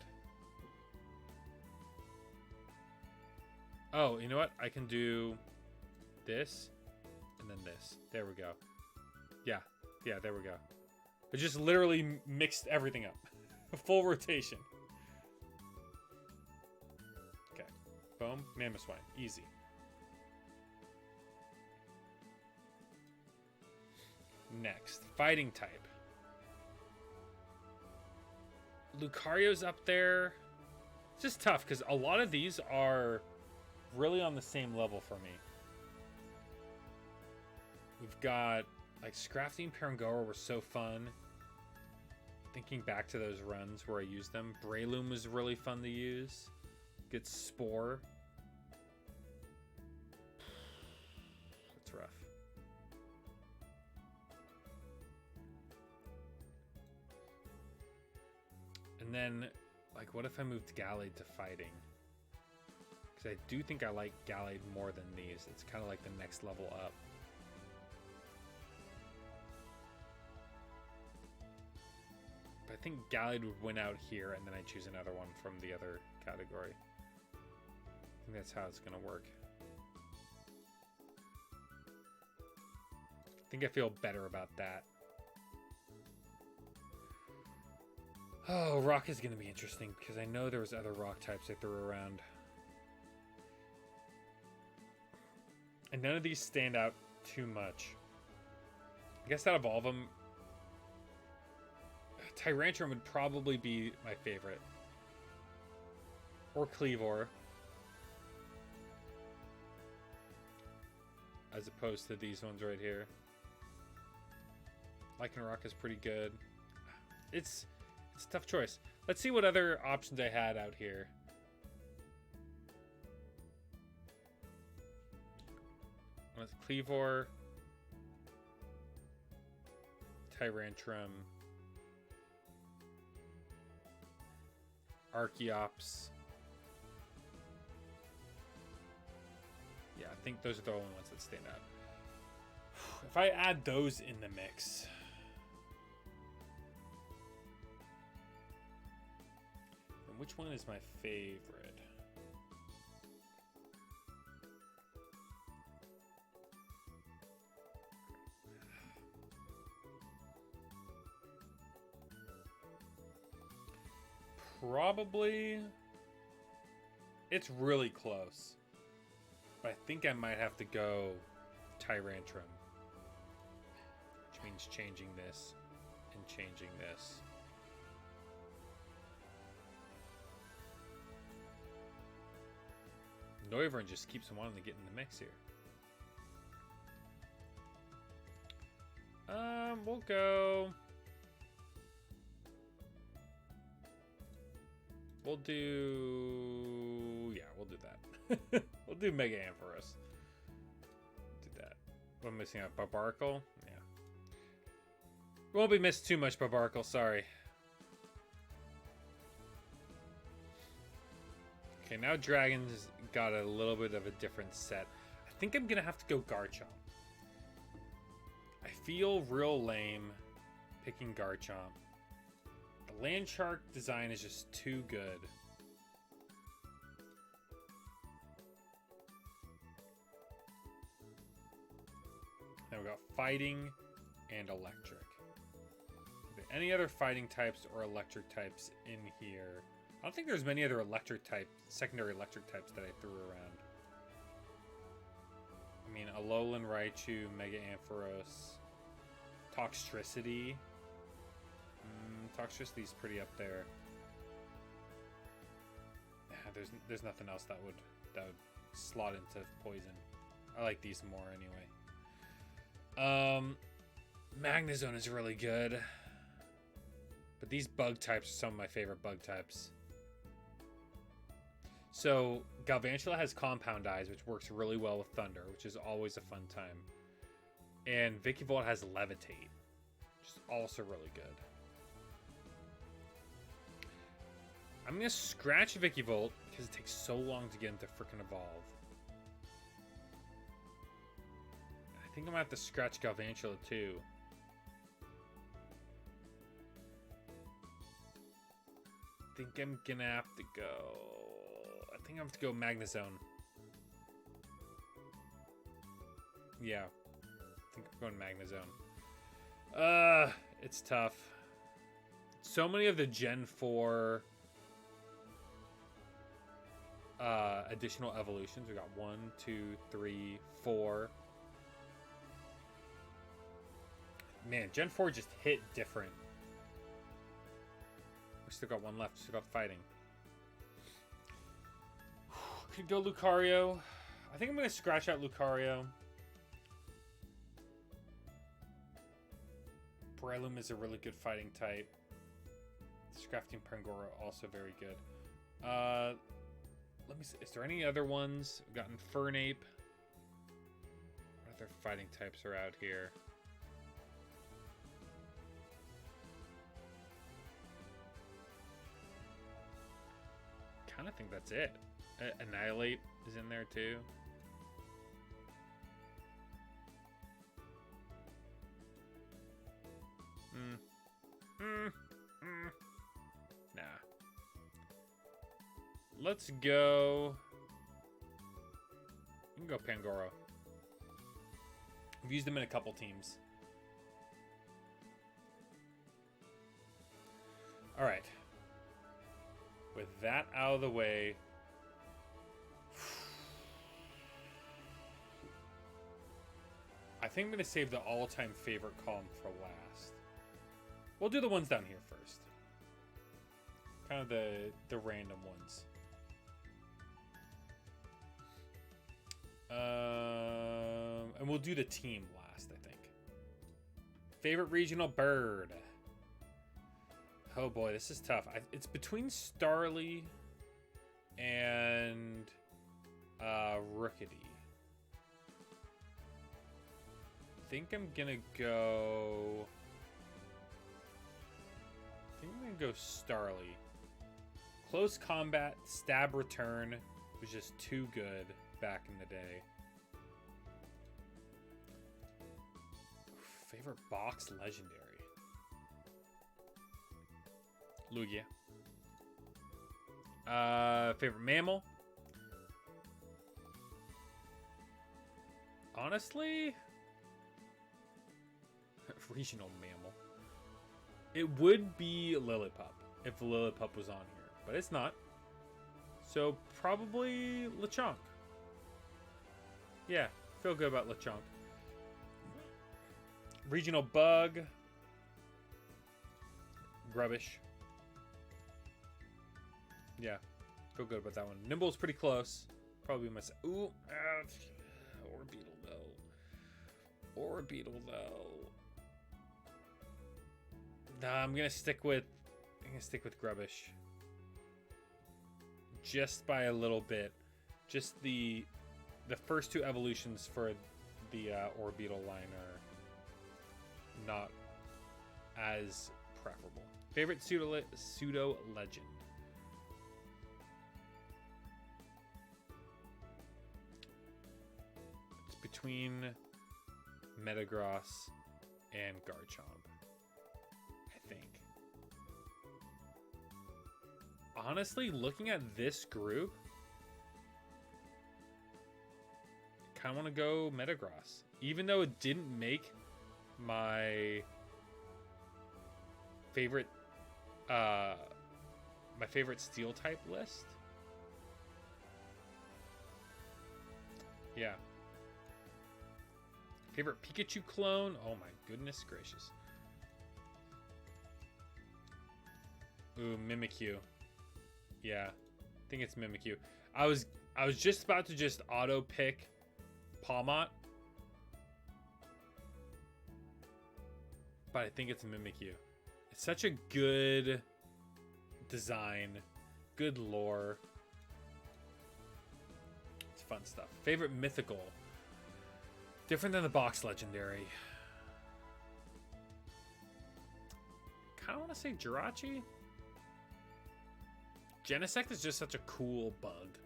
[SPEAKER 1] Oh, you know what? I can do this and then this. There we go. Yeah, there we go. I just literally mixed everything up. Full rotation. Okay. Boom. Mamoswine. Easy. Next, fighting type. Lucario's up there. It's just tough because a lot of these are really on the same level for me. We've got like Scrafty and Parangora were so fun. Thinking back to those runs where I used them, Breloom was really fun to use. Get Spore. That's rough. And then, like, what if I moved Gallade to fighting? Because I do think I like Gallade more than these. It's kind of like the next level up. But I think Gallade would win out here, and then I choose another one from the other category. I think that's how it's going to work. I think I feel better about that. Oh, rock is going to be interesting because I know there was other rock types I threw around. And none of these stand out too much. I guess out of all of them, Tyrantrum would probably be my favorite. Or Cleavor. As opposed to these ones right here. Lycanroc is pretty good. It's a tough choice. Let's see what other options I had out here. Cleavor, Tyrantrum, Archeops. Yeah, I think those are the only ones that stand out. If I add those in the mix, then which one is my favorite? Probably, it's really close, but I think I might have to go Tyrantrum, which means changing this and changing this. Noivern just keeps wanting to get in the mix here. We'll go. We'll do. Yeah, we'll do that. We'll do Mega Ampharos. Do that. What am I missing out? Barbarkle? Yeah. Won't be missed too much, Barbarkle. Sorry. Okay, now Dragon's got a little bit of a different set. I think I'm gonna have to go Garchomp. I feel real lame picking Garchomp. The Landshark design is just too good. Now we got Fighting and Electric. Are there any other Fighting types or Electric types in here? I don't think there's many other Electric type, secondary Electric types that I threw around. I mean, Alolan Raichu, Mega Ampharos, Toxtricity. Toxtricity's pretty up there. There's nothing else that would slot into poison. I like these more anyway. Magnezone is really good, but these bug types are some of my favorite bug types. So Galvantula has Compound Eyes, which works really well with Thunder, which is always a fun time. And Vikavolt has Levitate, which is also really good. I'm going to scratch Vikavolt because it takes so long to get him to frickin' evolve. I think I'm going to have to scratch Galvantula too. I think I'm going to have to go... I think I'm going to go Magnezone. Yeah. I think I'm going Magnezone. It's tough. So many of the Gen 4... additional evolutions. We got 1, 2, 3, 4. Man, Gen 4 just hit different. We still got one left. Still got Fighting. Could go Lucario. I think I'm going to scratch out Lucario. Breloom is a really good Fighting type. Scrafting Pangoro also very good. Let me see. Is there any other ones? We've got Infernape. What other Fighting types are out here? Kind of think that's it. Annihilate is in there too. Nah. Let's go. You can go Pangoro. I've used them in a couple teams. All right. With that out of the way, I think I'm going to save the all-time favorite column for last. We'll do the ones down here first. Kind of the random ones. And we'll do the team last, I think. Favorite regional bird. Oh boy, this is tough. It's between Starly and Rookity. think I'm gonna go... I think I'm gonna go Starly. Close combat, stab return was just too good back in the day. Favorite box legendary. Lugia. Favorite mammal. Honestly, regional mammal. It would be Lillipup if Lillipup was on here, but it's not. So probably Lechonk. Yeah, feel good about Lechonk. Regional bug. Rubbish. Yeah, feel good about that one. Nimble's pretty close. Probably my... Ooh, Orbeetle though. Orbeetle though. Nah, I'm gonna stick with Grubbish. Just by a little bit. Just the first two evolutions for the Orbeetle line are not as preferable. Favorite pseudo legend. It's between Metagross and Garchomp, I think. Honestly, looking at this group, I kind of want to go Metagross, even though it didn't make my favorite steel type list. Yeah. Favorite Pikachu clone? Oh my goodness gracious. Ooh, Mimikyu. Yeah, I think it's Mimikyu. I was just about to just auto pick Palmot, but I think it's Mimikyu. It's such a good design, good lore. It's fun stuff. Favorite mythical. Different than the box legendary. Kind of want to say Jirachi. Genesect is just such a cool bug.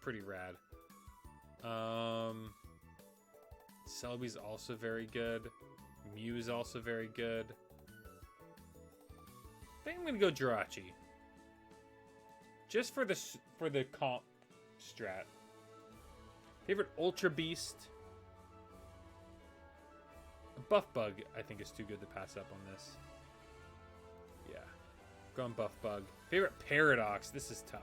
[SPEAKER 1] Pretty rad. Celebi's also very good. Mew is also very good. I think I'm gonna go Jirachi. Just for the comp strat. Favorite Ultra Beast. Buff Bug, I think, is too good to pass up on this. Yeah. Going Buff Bug. Favorite Paradox. This is tough.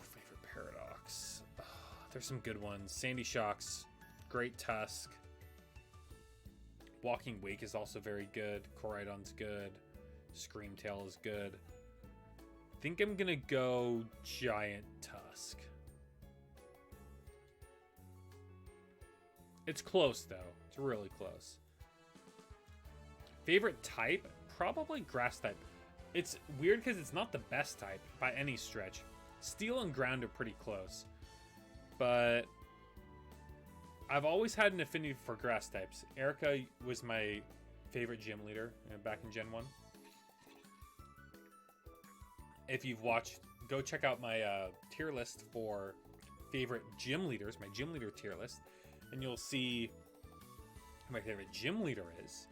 [SPEAKER 1] Favorite Paradox. Oh, there's some good ones. Sandy Shocks. Great Tusk. Walking Wake is also very good. Koraidon's good. Screamtail is good. I think I'm gonna go Giant Tusk. It's close though. It's really close. Favorite type? Probably Grass type. It's weird because it's not the best type by any stretch. Steel and Ground are pretty close. But I've always had an affinity for Grass types. Erica was my favorite gym leader back in Gen 1. If you've watched, go check out my tier list for favorite gym leaders, my gym leader tier list, and you'll see who my favorite gym leader is.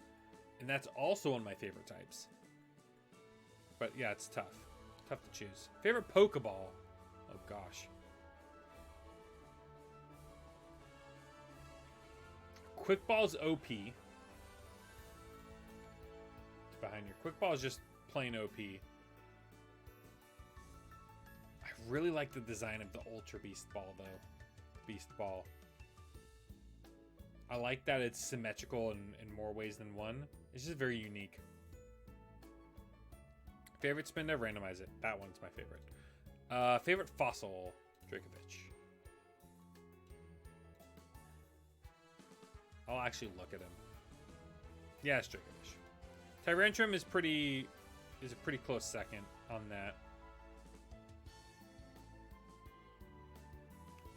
[SPEAKER 1] And that's also one of my favorite types. But yeah, it's tough. Tough to choose. Favorite Pokeball? Oh gosh. Quick Ball's OP. It's behind you. Quick Ball is just plain OP. I really like the design of the Ultra Beast Ball, though. Beast Ball. I like that it's symmetrical in more ways than one. It's just very unique. Favorite spin to randomize it. That one's my favorite. Favorite fossil, Dracovic. I'll actually look at him. Yeah, it's Dracovic. Tyrantrum is a pretty close second on that.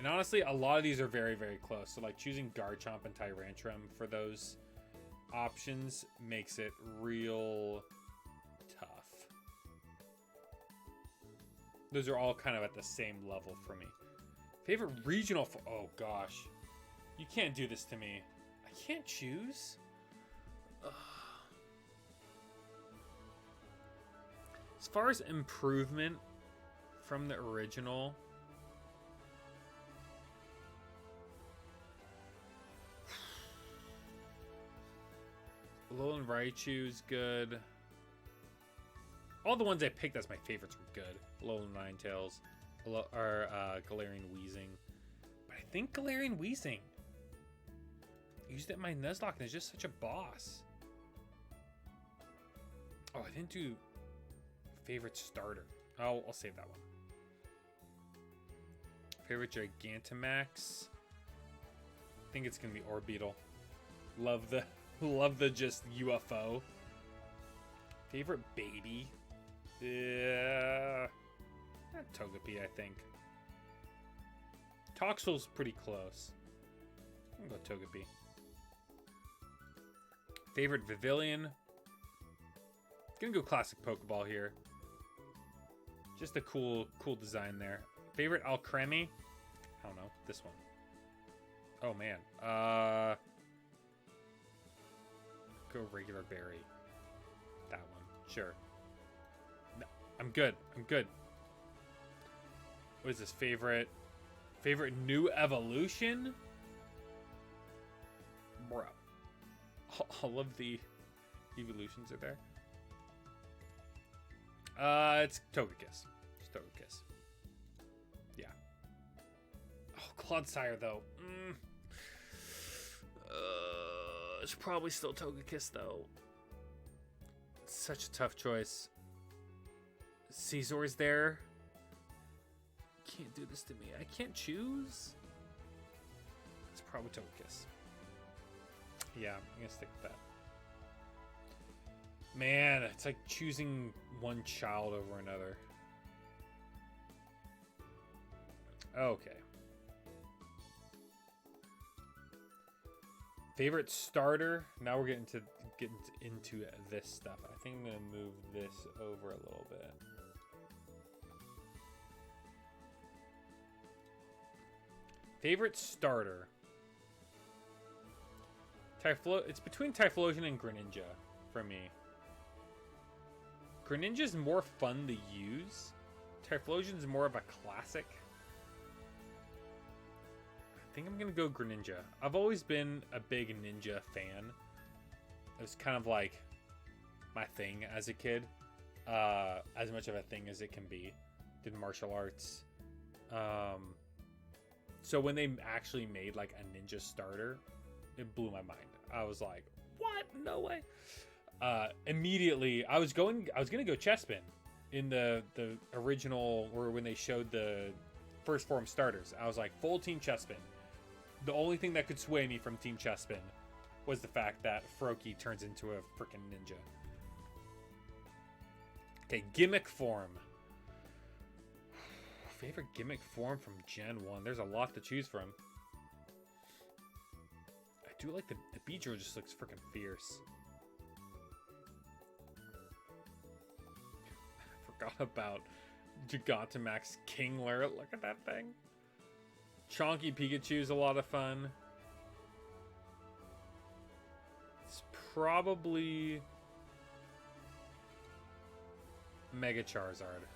[SPEAKER 1] And honestly, a lot of these are very, very close. So like choosing Garchomp and Tyrantrum for those options makes it real tough. Those are all kind of at the same level for me. Favorite regional... Oh, gosh. You can't do this to me. I can't choose? Ugh. As far as improvement from the original... Alolan Raichu's good. All the ones I picked as my favorites were good. Alolan Ninetales, Galarian Weezing. But I think Galarian Weezing used it in my Nuzlocke and it's just such a boss. Oh, I didn't do favorite starter. I'll save that one. Favorite Gigantamax. I think it's gonna be Orbeetle. Love the just UFO. Favorite baby? Yeah, Togepi, I think. Toxel's pretty close. I'm gonna go Togepi. Favorite Vivillon? Gonna go classic Pokeball here. Just a cool design there. Favorite Alcremie? I don't know. This one. Oh man. Go regular berry. That one. Sure. No, I'm good. What is this? Favorite new evolution? Bro. All of the evolutions are there. It's Togekiss. It's Togekiss. Yeah. Oh, Clodsire though. It's probably still Togekiss though. Such a tough choice. Caesar's there. Can't do this to me. I can't choose. It's probably Togekiss. Yeah, I'm gonna stick with that. Man, it's like choosing one child over another. Okay. Favorite starter? Now we're getting into this stuff. I think I'm gonna move this over a little bit. Favorite starter? It's between Typhlosion and Greninja for me. Greninja's more fun to use. Typhlosion's more of a classic. I think I'm gonna go Greninja. I've always been a big ninja fan. It was kind of like my thing as a kid. As much of a thing as it can be. Did martial arts. So when they actually made like a ninja starter, it blew my mind. I was like, what? No way. Immediately, I was gonna go Chespin in the original, or when they showed the first form starters. I was like, full Team Chespin. The only thing that could sway me from Team Chespin was the fact that Froakie turns into a freaking ninja. Okay, gimmick form. Favorite gimmick form from Gen 1. There's a lot to choose from. I do like the Beedrill, just looks freaking fierce. I forgot about Gigantamax Kingler. Look at that thing. Chonky Pikachu's a lot of fun. It's probably Mega Charizard.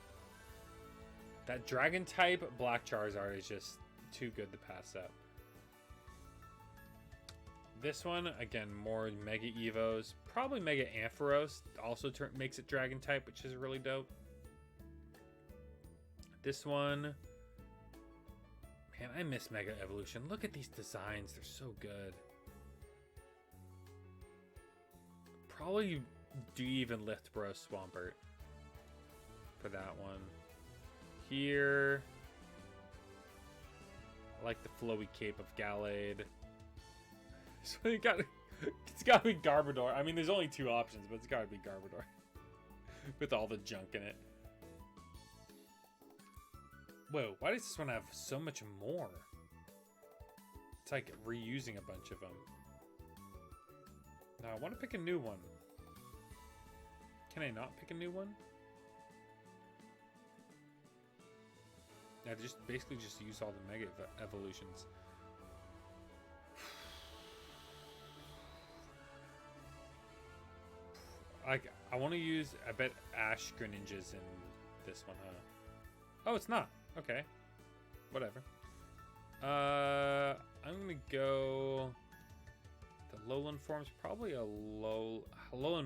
[SPEAKER 1] That Dragon type Black Charizard is just too good to pass up. This one, again, more Mega Evos. Probably Mega Ampharos also makes it Dragon type, which is really dope. This one... Man, I miss Mega Evolution. Look at these designs. They're so good. Probably do even lift Bro Swampert for that one. Here, I like the flowy cape of Gallade. So it's got to be Garbodor. I mean, there's only two options, but it's got to be Garbodor with all the junk in it. Whoa, why does this one have so much more? It's like reusing a bunch of them. Now I want to pick a new one. Can I not pick a new one? I just basically just use all the mega evolutions. I want to use, I bet Ash Greninja's in this one, huh? Oh, it's not. Okay. Whatever. I'm gonna go the lowland forms. Probably a lowland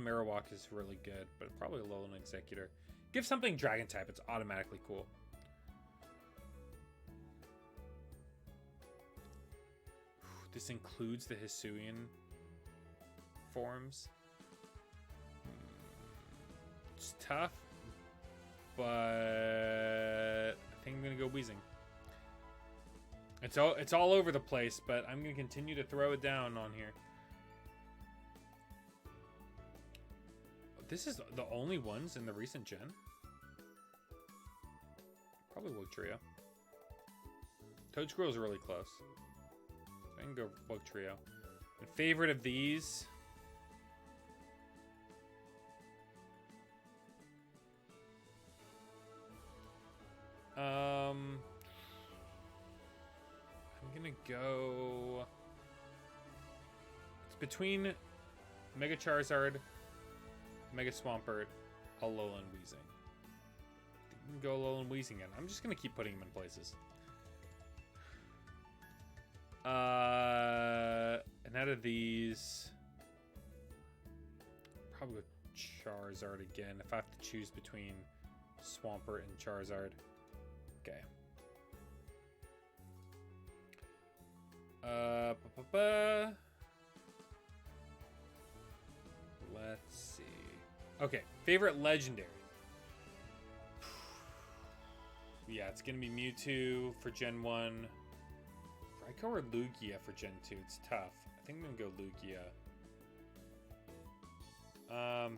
[SPEAKER 1] Marowak is really good, but probably a lowland Executor. Give something dragon type, it's automatically cool. This includes the Hisuian forms. It's tough, but I think I'm gonna go Weezing. It's all over the place, but I'm gonna continue to throw it down on here. This is the only ones in the recent gen. Probably Wugtrio. Toadsquirrel's really close. So I can go Wugtrio. My favorite of these. I'm gonna go. It's between Mega Charizard, Mega Swampert, Alolan Weezing. You can go Alolan Weezing again. I'm just gonna keep putting them in places. And out of these, probably with Charizard again. If I have to choose between Swampert and Charizard. Okay. Let's see. Okay, favorite legendary. Yeah, it's gonna be Mewtwo for Gen 1. Raikou or Lugia for Gen 2. It's tough. I think I'm gonna go Lugia.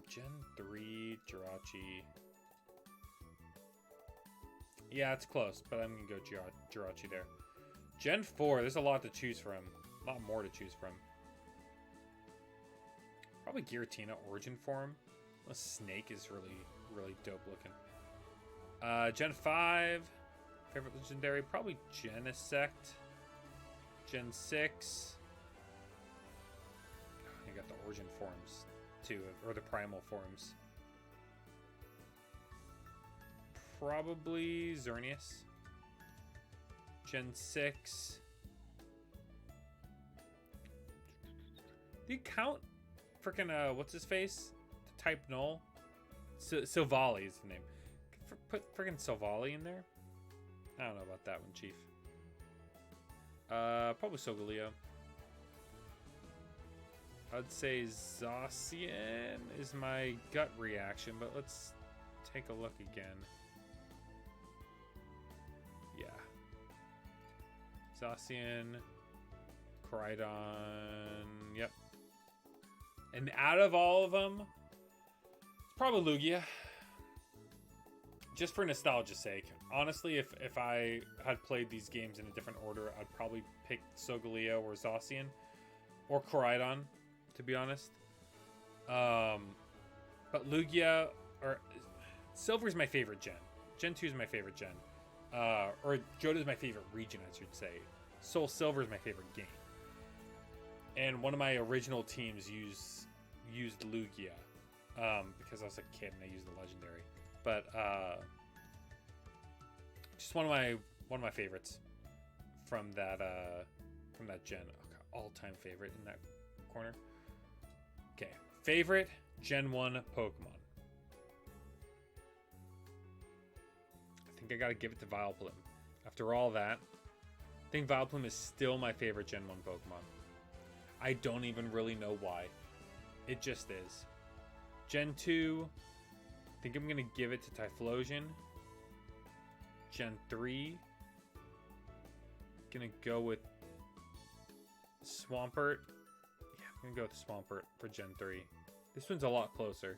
[SPEAKER 1] Gen 3, Jirachi. Yeah, it's close, but I'm gonna go Jirachi there. Gen 4, there's a lot to choose from. A lot more to choose from. Probably Giratina Origin form. The snake is really dope looking. Gen 5, favorite legendary, probably Genesect. Gen 6. I got the Origin forms too, or the Primal forms. Probably Xerneas. Gen 6. Do you count frickin' what's his face? The type null? Silvally is the name. Put frickin' Silvally in there? I don't know about that one, Chief. Probably Solgaleo. I'd say Zacian is my gut reaction, but let's take a look again. Yeah. Zacian, Koraidon, yep. And out of all of them, it's probably Lugia. Just for nostalgia's sake. Honestly, if I had played these games in a different order, I'd probably pick Solgaleo or Zacian. Or Koraidon, to be honest. But Lugia, or Silver's my favorite gen. Gen 2 is my favorite gen. Or Johto's my favorite region, I should say. Soul Silver is my favorite game. And one of my original teams used Lugia. Because I was a kid and I used the legendary. But just one of my favorites from that gen. Okay, all-time favorite in that corner. Okay, favorite Gen 1 Pokemon. I think I gotta give it to Vileplume. After all that, I think Vileplume is still my favorite Gen 1 Pokemon. I don't even really know why. It just is. Gen 2, I think I'm gonna give it to Typhlosion. Gen 3, gonna go with Swampert. Yeah, I'm gonna go with Swampert for Gen 3. This one's a lot closer.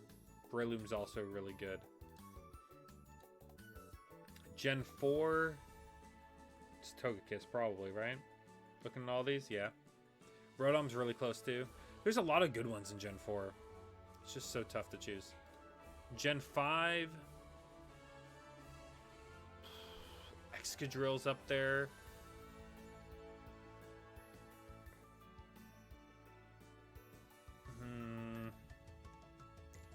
[SPEAKER 1] Breloom's also really good. Gen 4, it's Togekiss probably, right? Looking at all these, yeah. Rotom's really close too. There's a lot of good ones in Gen 4. It's just so tough to choose. Gen 5. Excadrill's up there.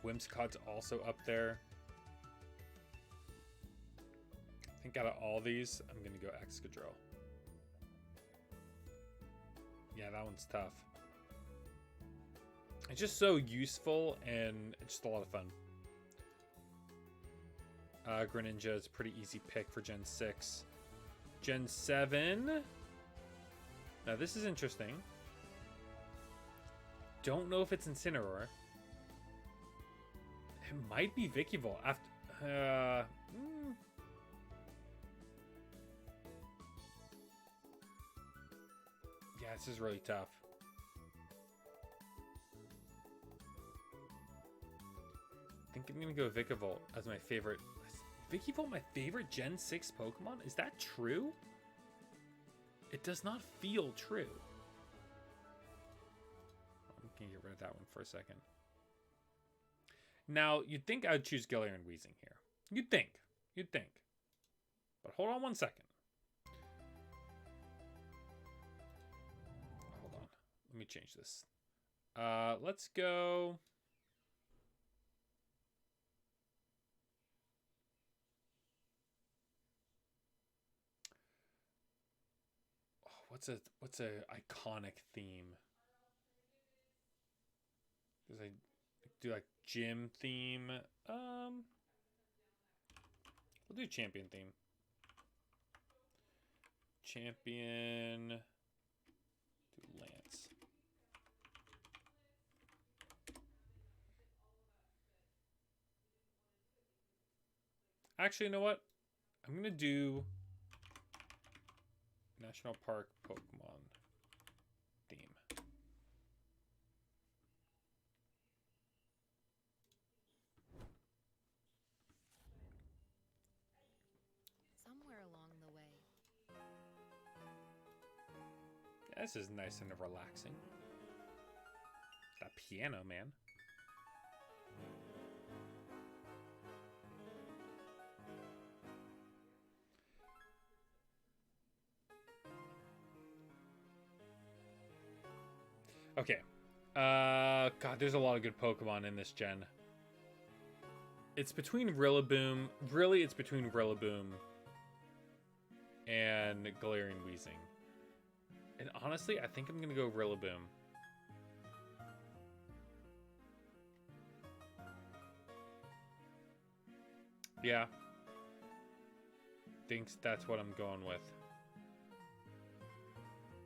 [SPEAKER 1] Whimsicott's also up there. I think out of all these, I'm going to go Excadrill. Yeah, that one's tough. It's just so useful and it's just a lot of fun. Greninja is a pretty easy pick for Gen 6. Gen 7. Now this is interesting. Don't know if it's Incineroar. It might be Vikivole. After, Yeah, this is really tough. I think I'm gonna go Vikivole as my favorite. Is Vikivole my favorite Gen 6 Pokemon? Is that true? It does not feel true. I'm gonna get rid of that one for a second. Now, you'd think I'd choose Galarian Weezing here. You'd think. But hold on one second. Hold on. Let me change this. Let's go... What's a iconic theme? Does I do like gym theme? We'll do champion theme. Champion. Do Lance. Actually, you know what? I'm gonna do National Park Pokemon theme.
[SPEAKER 2] Somewhere along the way.
[SPEAKER 1] Yeah, this is nice and relaxing. That piano, man. Okay. God, there's a lot of good Pokemon in this gen. It's between Rillaboom. Really, it's between Rillaboom and Galarian Weezing. And honestly, I think I'm going to go Rillaboom. Yeah. Thinks that's what I'm going with.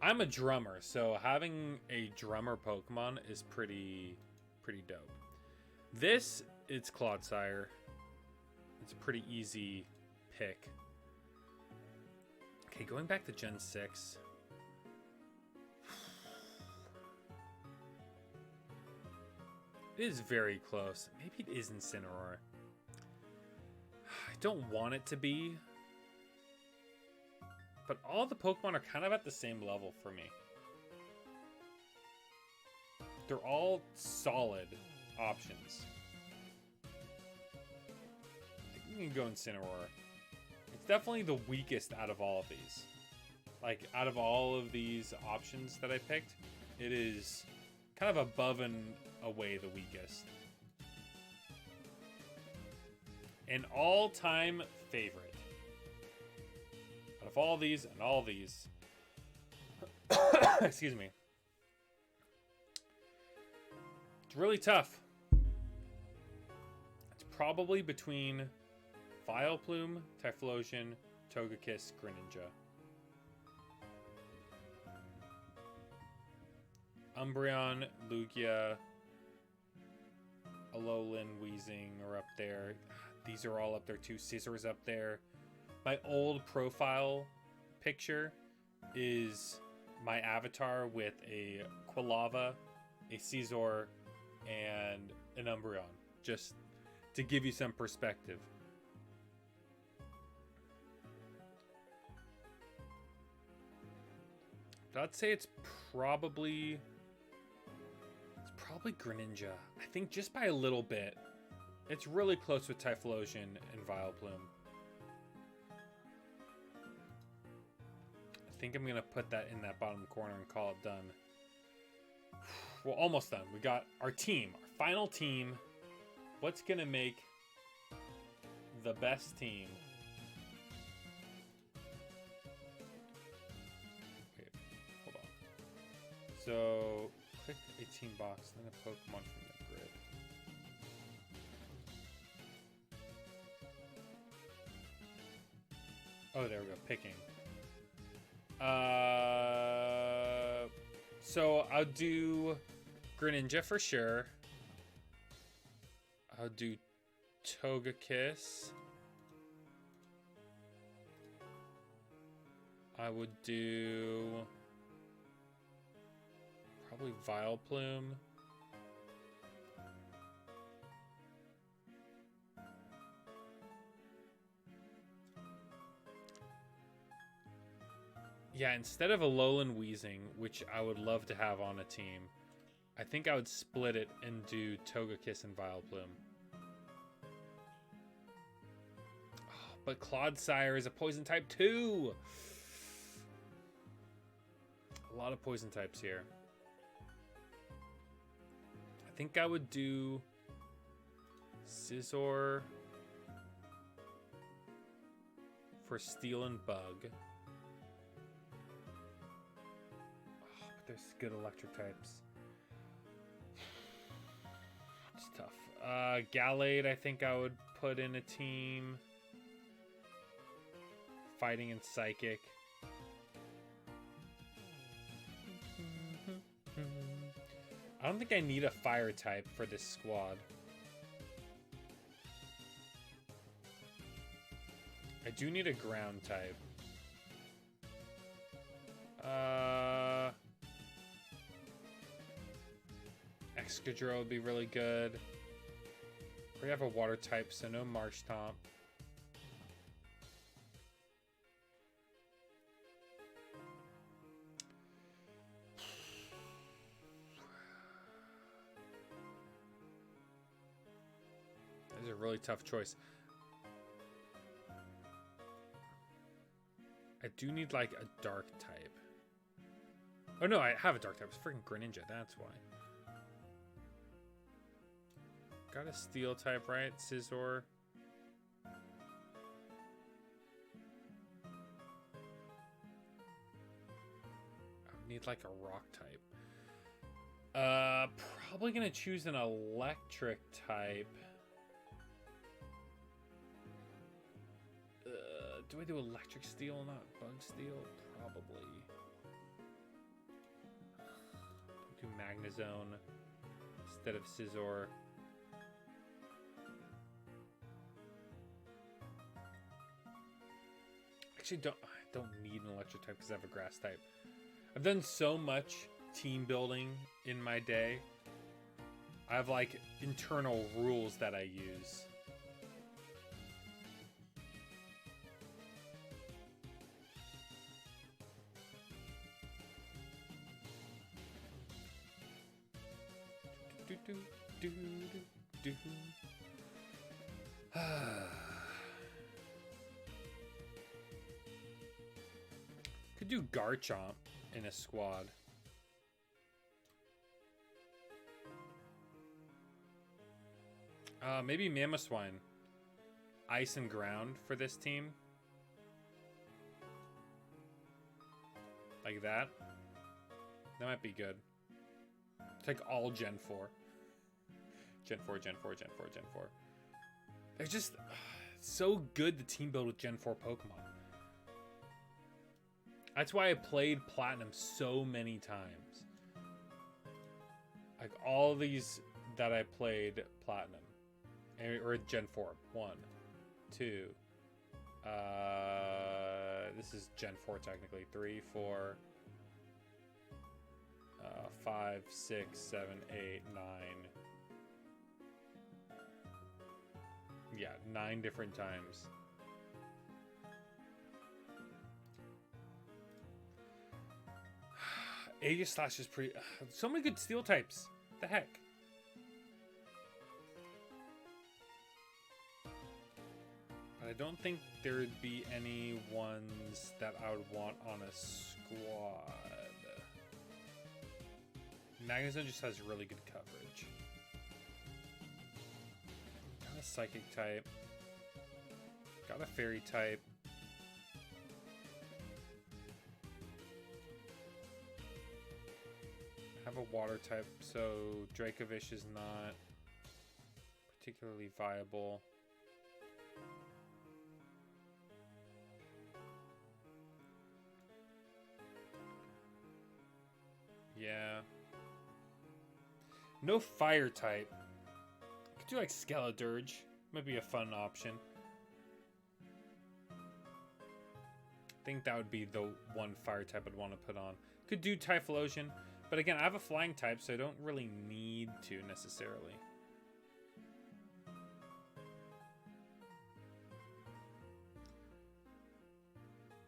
[SPEAKER 1] I'm a drummer, so having a drummer Pokemon is pretty dope. This, it's Clodsire. It's a pretty easy pick. Okay, going back to Gen 6. It is very close. Maybe it is Incineroar. I don't want it to be. But all the Pokemon are kind of at the same level for me. They're all solid options. I think we can go Incineroar. It's definitely the weakest out of all of these. Like, out of all of these options that I picked, it is kind of above and away the weakest. An all-time favorite. Out of all these and all these. Excuse me. It's really tough. It's probably between Vileplume, Typhlosion, Togekiss, Greninja. Umbreon, Lugia, Alolan, Weezing are up there. These are all up there too. Scissor's up there. My old profile picture is my avatar with a Quilava, a Scizor, and an Umbreon. Just to give you some perspective. But I'd say it's probably Greninja. I think just by a little bit. It's really close with Typhlosion and Vileplume. I think I'm gonna put that in that bottom corner and call it done. We're almost done. We got our team, our final team. What's gonna make the best team? Wait, hold on. So click a team box, then a Pokemon from the grid. Oh, there we go. Picking. So I'll do Greninja for sure. I'll do Togekiss. I would do probably Vileplume. Yeah, instead of Alolan Weezing, which I would love to have on a team, I think I would split it and do Togekiss and Vileplume. Oh, but Clodsire is a poison type too! A lot of poison types here. I think I would do Scizor for Steel and Bug. There's good electric types. It's tough. Gallade, I think I would put in a team. Fighting and Psychic. I don't think I need a fire type for this squad. I do need a ground type. Excadrill would be really good. We have a water type, so no Marshtomp. That is a really tough choice. I do need like a dark type. Oh no, I have a dark type. It's freaking Greninja, that's why. Got a steel type, right? Scizor. I would need like a rock type. Probably gonna choose an electric type. Do I do electric steel, not bug steel? Probably. Do Magnezone instead of Scizor. Actually, I don't need an electric type because I have a grass type. I've done so much team building in my day. I have like internal rules that I use. Could do Garchomp in a squad. Maybe Mamoswine. Ice and ground for this team. Like that. That might be good. Take all Gen 4. Gen 4, Gen 4, Gen 4, Gen 4. They're just so good to team build with Gen 4 Pokemon. That's why I played Platinum so many times. Like all these that I played Platinum. Or Gen 4. 1, 2. This is Gen 4 technically. 3, 4. 5, 6, 7, 8, 9. Yeah, 9 different times. Aegis Slash is pretty... so many good steel types. What the heck? But I don't think there would be any ones that I would want on a squad. Magnezone just has really good coverage. Got a Psychic type. Got a Fairy type. Have a Water type, so Dracovish is not particularly viable. Yeah. No Fire type. Could do like Skeledirge. Might be a fun option. I think that would be the one Fire type I'd want to put on. Could do Typhlosion. But again, I have a Flying type, so I don't really need to necessarily.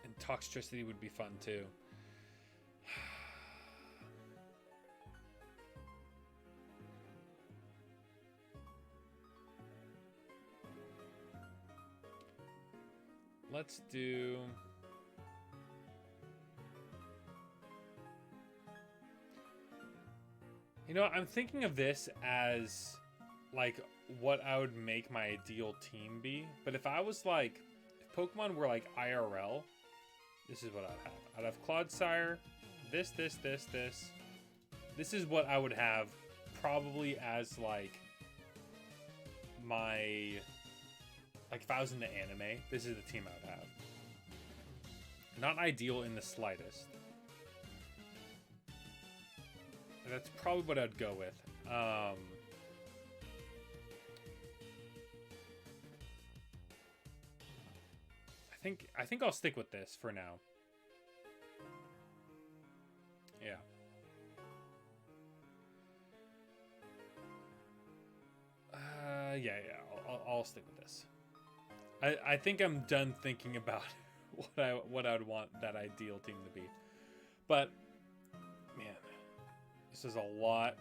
[SPEAKER 1] And Toxtricity would be fun too. Let's do... You know, I'm thinking of this as, like, what I would make my ideal team be. But if I was, like, if Pokemon were, like, IRL, this is what I'd have. I'd have Clodsire, this. This is what I would have probably as, like, my... Like, if I was into anime, this is the team I would have. Not ideal in the slightest. That's probably what I'd go with. I think I'll stick with this for now. Yeah. Yeah. I'll stick with this. I think I'm done thinking about what I'd want that ideal team to be. But man, this is a lot.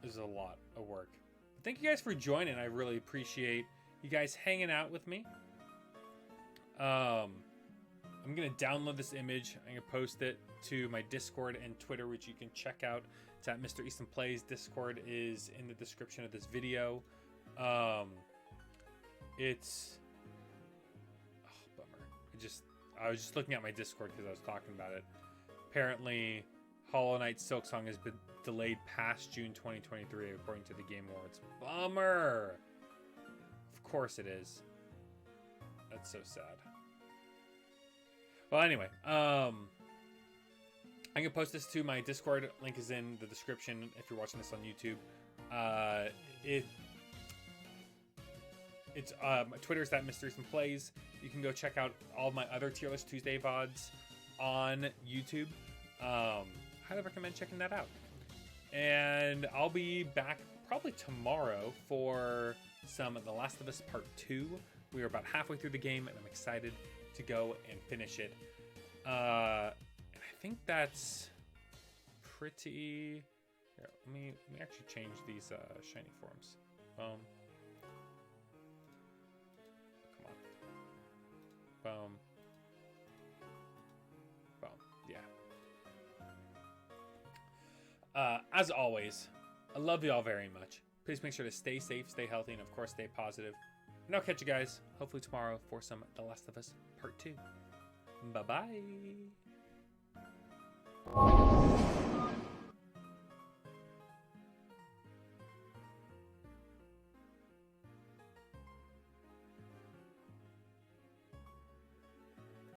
[SPEAKER 1] This is a lot of work. But thank you guys for joining. I really appreciate you guys hanging out with me. I'm gonna download this image. I'm gonna post it to my Discord and Twitter, which you can check out. It's at Mr. Easton Plays. Discord is in the description of this video. It's bummer. I was just looking at my Discord because I was talking about it. Apparently, Hollow Knight Silksong has been delayed past June 2023, according to the Game Awards. Bummer. Of course it is. That's so sad. Well, anyway, I'm gonna post this to my Discord. Link is in the description if you're watching this on YouTube. It's Twitter's that Mr. Easton Plays. You can go check out all my other Tierlist Tuesday VODs on YouTube. Highly recommend checking that out. And I'll be back probably tomorrow for some of The Last of Us Part 2. We are about halfway through the game, and I'm excited to go and finish it. And I think that's pretty... Here, let me actually change these shiny forms. Boom. Come on. Boom. Boom. Yeah. As always, I love you all very much. Please make sure to stay safe, stay healthy, and of course, stay positive. And I'll catch you guys, hopefully tomorrow, for some The Last of Us Part 2. Bye-bye.